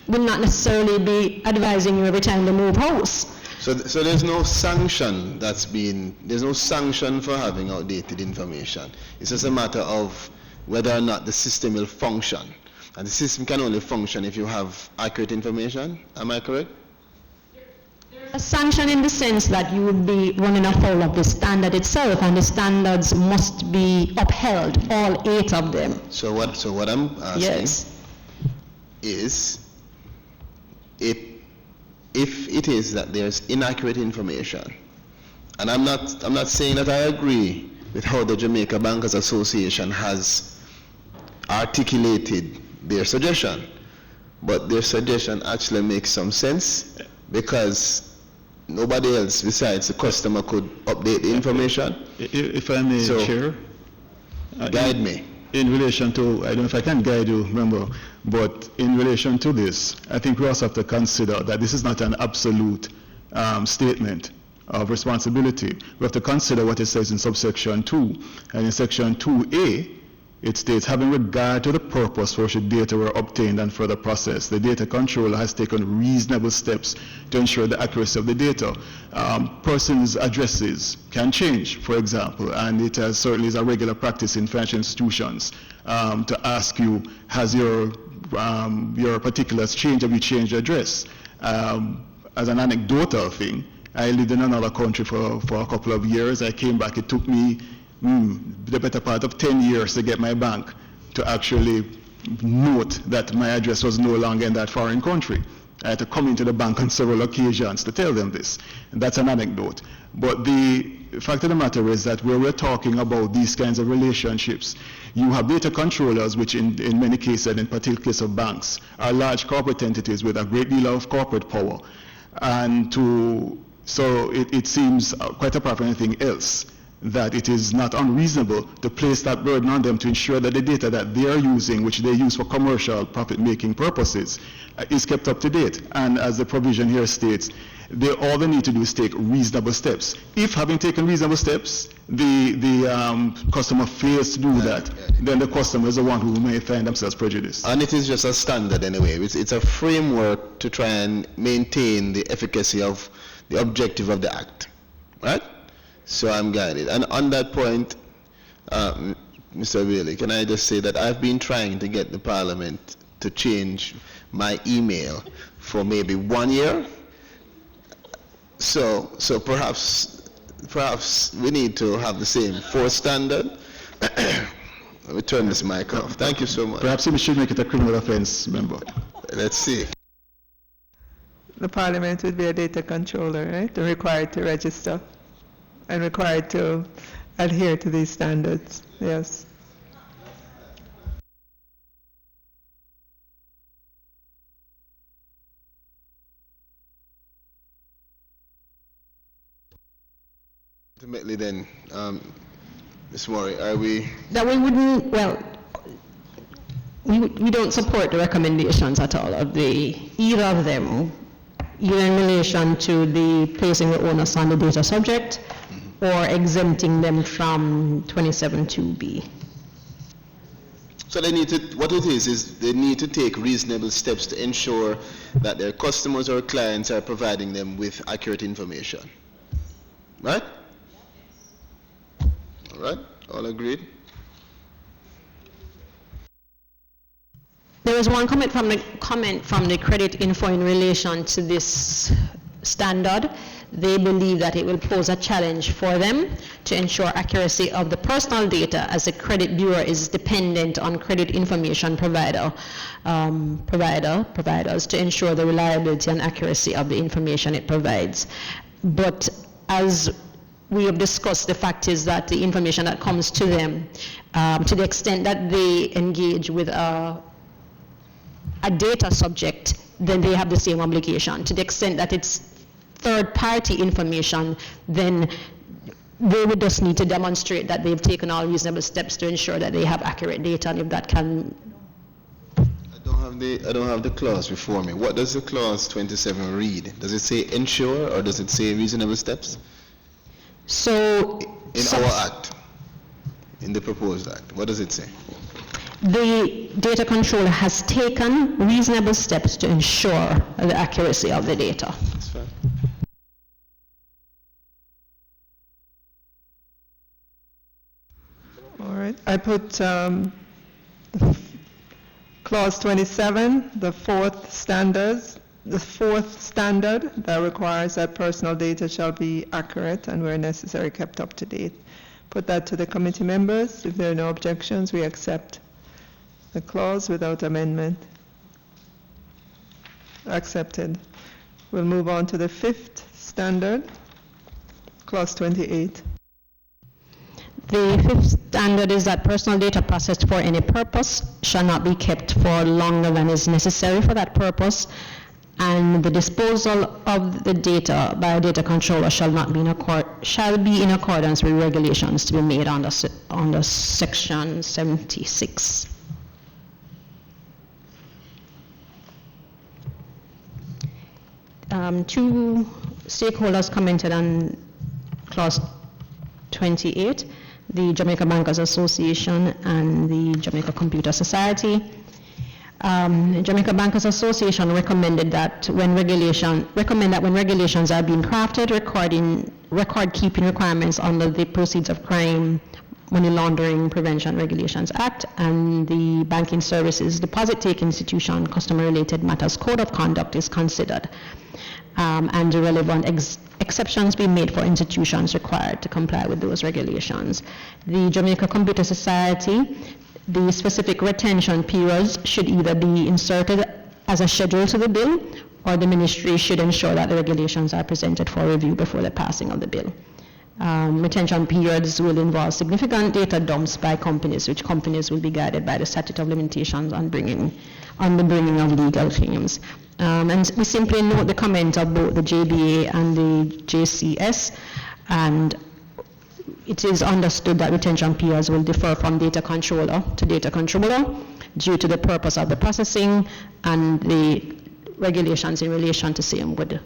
will not necessarily be advising you every time they move house. So there's no sanction there's no sanction for having outdated information. It's just a matter of whether or not the system will function. And the system can only function if you have accurate information. Am I correct? A sanction in the sense that you would be running afoul of the standard itself, and the standards must be upheld, all 8 of them. So what I'm asking is, if it is that there's inaccurate information, and I'm not saying that I agree with how the Jamaica Bankers Association has articulated their suggestion, but their suggestion actually makes some sense, because nobody else besides the customer could update the information. If I may, Chair. Guide me. In relation to, I don't know if I can guide you, remember, but in relation to this, I think we also have to consider that this is not an absolute statement of responsibility. We have to consider what it says in subsection 2. And in section 2A, it states, having regard to the purpose for which the data were obtained and further processed, the data controller has taken reasonable steps to ensure the accuracy of the data. Persons' addresses can change, for example, and it certainly is a regular practice in financial institutions to ask you, has your particulars changed? Have you changed your address? As an anecdotal thing, I lived in another country for a couple of years. I came back. It took me the better part of 10 years to get my bank to actually note that my address was no longer in that foreign country. I had to come into the bank on several occasions to tell them this. And that's an anecdote. But the fact of the matter is that where we're talking about these kinds of relationships, you have data controllers, which in many cases, and in particular case of banks, are large corporate entities with a great deal of corporate power. And so it seems, quite apart from anything else, that it is not unreasonable to place that burden on them to ensure that the data that they are using, which they use for commercial profit-making purposes, is kept up to date. And as the provision here states, all they need to do is take reasonable steps. If having taken reasonable steps, the customer fails to do that, then the customer is the one who may find themselves prejudiced. And it is just a standard anyway. It's a framework to try and maintain the efficacy of the objective of the act, right? So I'm guided. And on that point, Mr. Bailey, can I just say that I've been trying to get the Parliament to change my email for maybe 1 year. So perhaps we need to have the same fourth standard. Let me turn this mic off. Thank you so much. Perhaps we should make it a criminal offense, member. Let's see. The Parliament would be a data controller, right? They're required to register and required to adhere to these standards. Yes. Ultimately then, Ms. Murray, are we... That we wouldn't, well, we don't support the recommendations at all of either of them, either in relation to the placing the onus on the data subject or exempting them from 27(2)B. So they need to, what it is they need to take reasonable steps to ensure that their customers or clients are providing them with accurate information. Right? All right, all agreed? There was one comment from the credit info in relation to this standard. They believe that it will pose a challenge for them to ensure accuracy of the personal data, as the credit bureau is dependent on credit information providers to ensure the reliability and accuracy of the information it provides. But as we have discussed, the fact is that the information that comes to them, to the extent that they engage with a data subject, then they have the same obligation. To the extent that it's third-party information, then they would just need to demonstrate that they've taken all reasonable steps to ensure that they have accurate data, and if that can... I don't have the clause before me. What does the clause 27 read? Does it say ensure, or does it say reasonable steps? So... In our act, in the proposed act, what does it say? The data controller has taken reasonable steps to ensure the accuracy of the data. That's fine. All right. I put clause 27, the fourth standard that requires that personal data shall be accurate and where necessary kept up to date. Put that to the committee members. If there are no objections, we accept the clause without amendment. Accepted. We'll move on to the fifth standard, clause 28. The fifth standard is that personal data processed for any purpose shall not be kept for longer than is necessary for that purpose, and the disposal of the data by a data controller shall be in accordance with regulations to be made under section 76. Two stakeholders commented on clause 28, the Jamaica Bankers Association and the Jamaica Computer Society. The Jamaica Bankers Association recommended that when regulations are being crafted, record-keeping requirements under the Proceeds of Crime, Money Laundering Prevention Regulations Act and the Banking Services Deposit-Taking Institution Customer-Related Matters Code of Conduct is considered, and the relevant exceptions be made for institutions required to comply with those regulations. The Jamaica Computer Society, the specific retention periods should either be inserted as a schedule to the bill or the ministry should ensure that the regulations are presented for review before the passing of the bill. Retention periods will involve significant data dumps by companies, which companies will be guided by the statute of limitations on the bringing of legal claims. And we simply note the comment of both the JBA and the JCS, and it is understood that retention periods will differ from data controller to data controller due to the purpose of the processing and the regulations in relation to same would. Is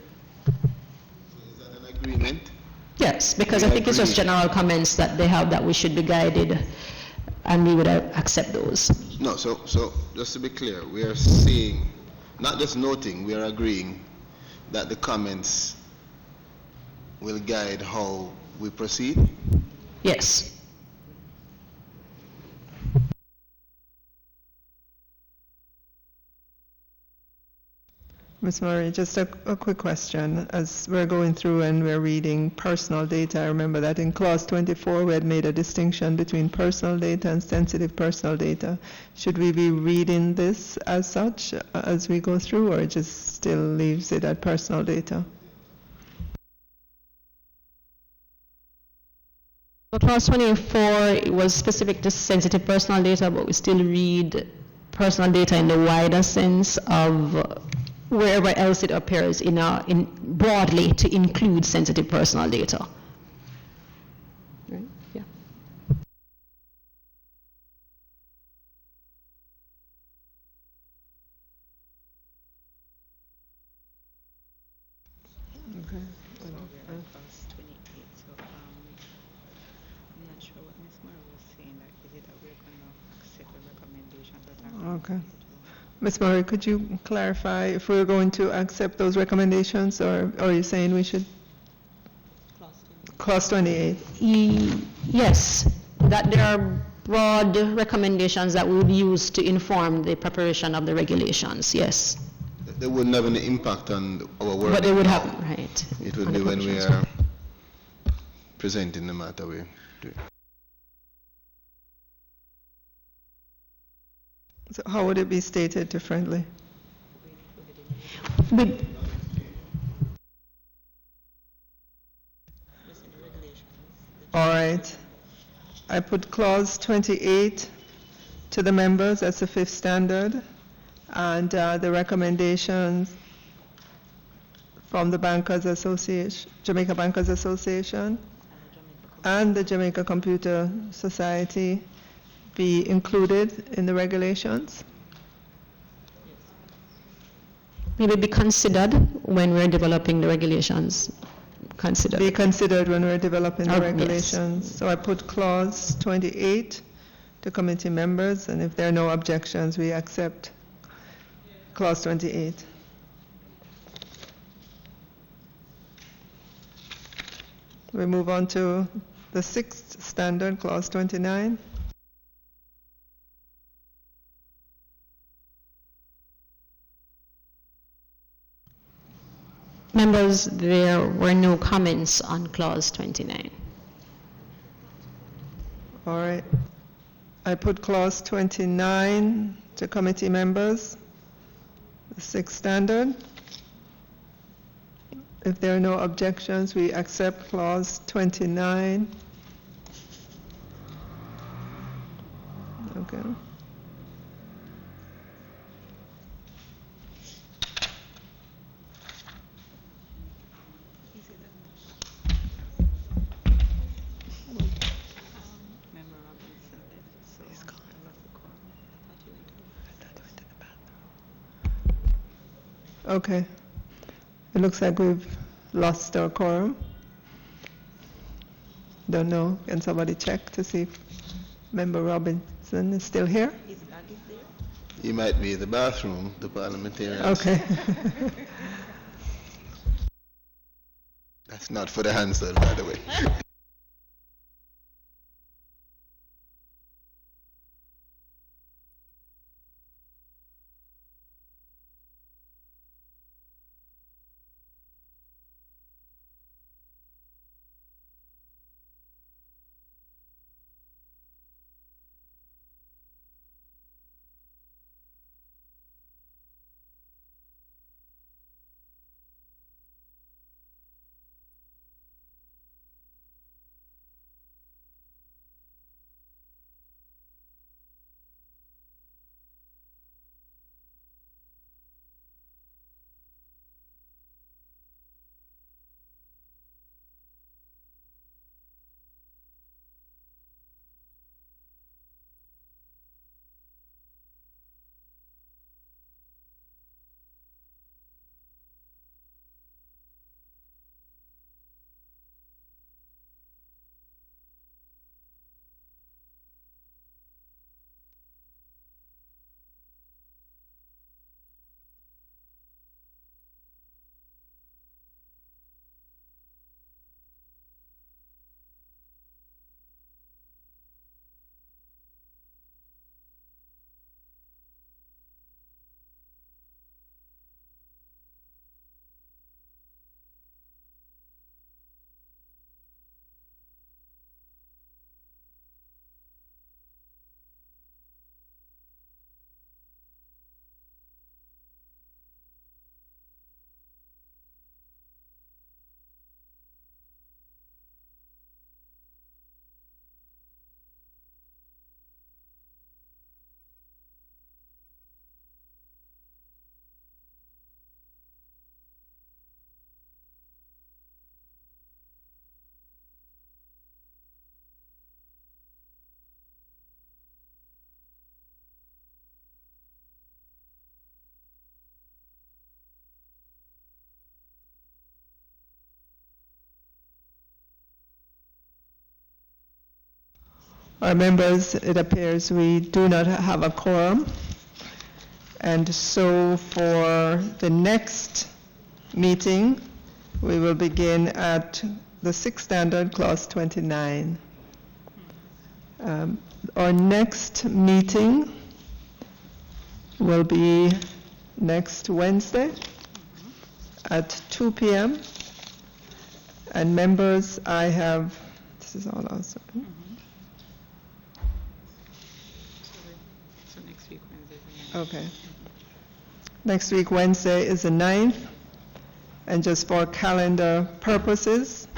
that an agreement? Yes, because I think it's just general comments that they have that we should be guided, and we would accept those. No, so just to be clear, we are saying, not just noting, we are agreeing that the comments will guide how we proceed? Yes. Ms. Murray, just a quick question. As we're going through and we're reading personal data, I remember that in clause 24 we had made a distinction between personal data and sensitive personal data. Should we be reading this as such as we go through, or it just still leaves it at personal data? Well, clause 24 it was specific to sensitive personal data, but we still read personal data in the wider sense of wherever else it appears in broadly to include sensitive personal data. Right? Yeah. Okay. Okay. Ms. Murray, could you clarify if we're going to accept those recommendations, or are you saying we should? Clause 28. Yes, that there are broad recommendations that we would use to inform the preparation of the regulations, yes. They wouldn't have any impact on our work. But they would have, right. It would be when we are presenting the matter we do. So how would it be stated differently? All right. I put clause 28 to the members, that's the fifth standard, and the recommendations from the Bankers Association, Jamaica Bankers Association, and the Jamaica Computer Society be included in the regulations? It will be considered when we're developing the regulations. Considered. Be considered when we're developing the Yes. regulations. So I put clause 28 to committee members, and if there are no objections, we accept clause 28. We move on to the sixth standard, clause 29. Members, there were no comments on clause 29. All right. I put clause 29 to committee members, the sixth standard. If there are no objections, we accept clause 29. Okay. Okay. It looks like we've lost our quorum. Don't know. Can somebody check to see if Member Robinson is still here? He might be in the bathroom, the parliamentarian. Okay. That's not for the answer, by the way. Our members, it appears we do not have a quorum. And so for the next meeting, we will begin at the 6th standard, clause 29. Our next meeting will be next Wednesday at 2 p.m. And members, I have, this is all also. So next week, Wednesday. Okay. Next week, Wednesday is the 9th. And just for calendar purposes,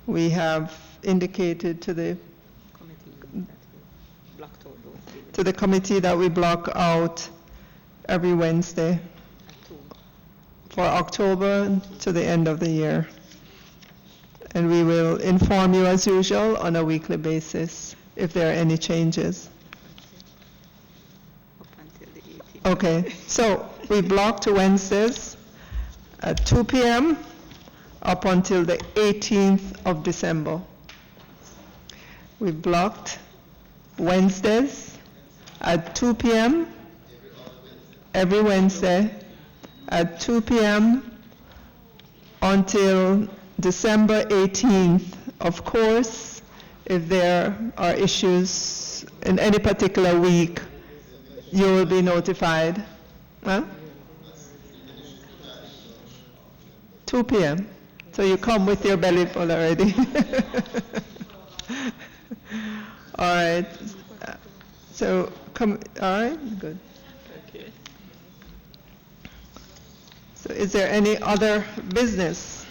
we have indicated to the committee that we block out every Wednesday for October to the end of the year. And we will inform you as usual on a weekly basis if there are any changes. Okay, so we blocked Wednesdays at 2 p.m. up until the 18th of December. We blocked Wednesdays at 2 p.m. every Wednesday at 2 p.m. until December 18th. Of course, if there are issues in any particular week, you will be notified. Huh? 2 p.m. So you come with your belly full already. All right. So come. All right. Good. Okay. So is there any other business?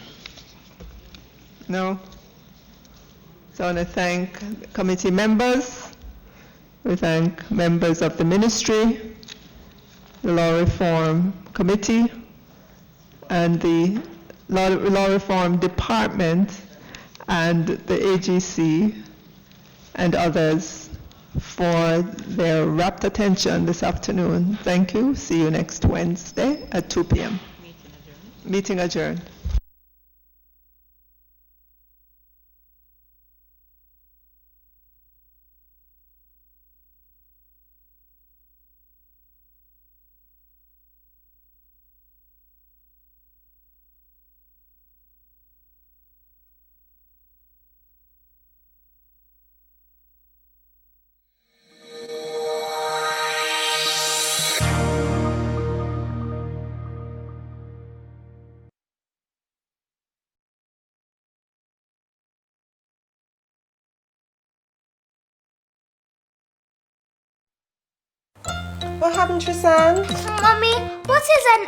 No? So I want to thank committee members. We thank members of the ministry, the Law Reform Committee, and the Law Reform Department, and the AGC, and others for their rapt attention this afternoon. Thank you. See you next Wednesday at 2 p.m. Meeting adjourned. What happened, Tristan? Mommy, what is an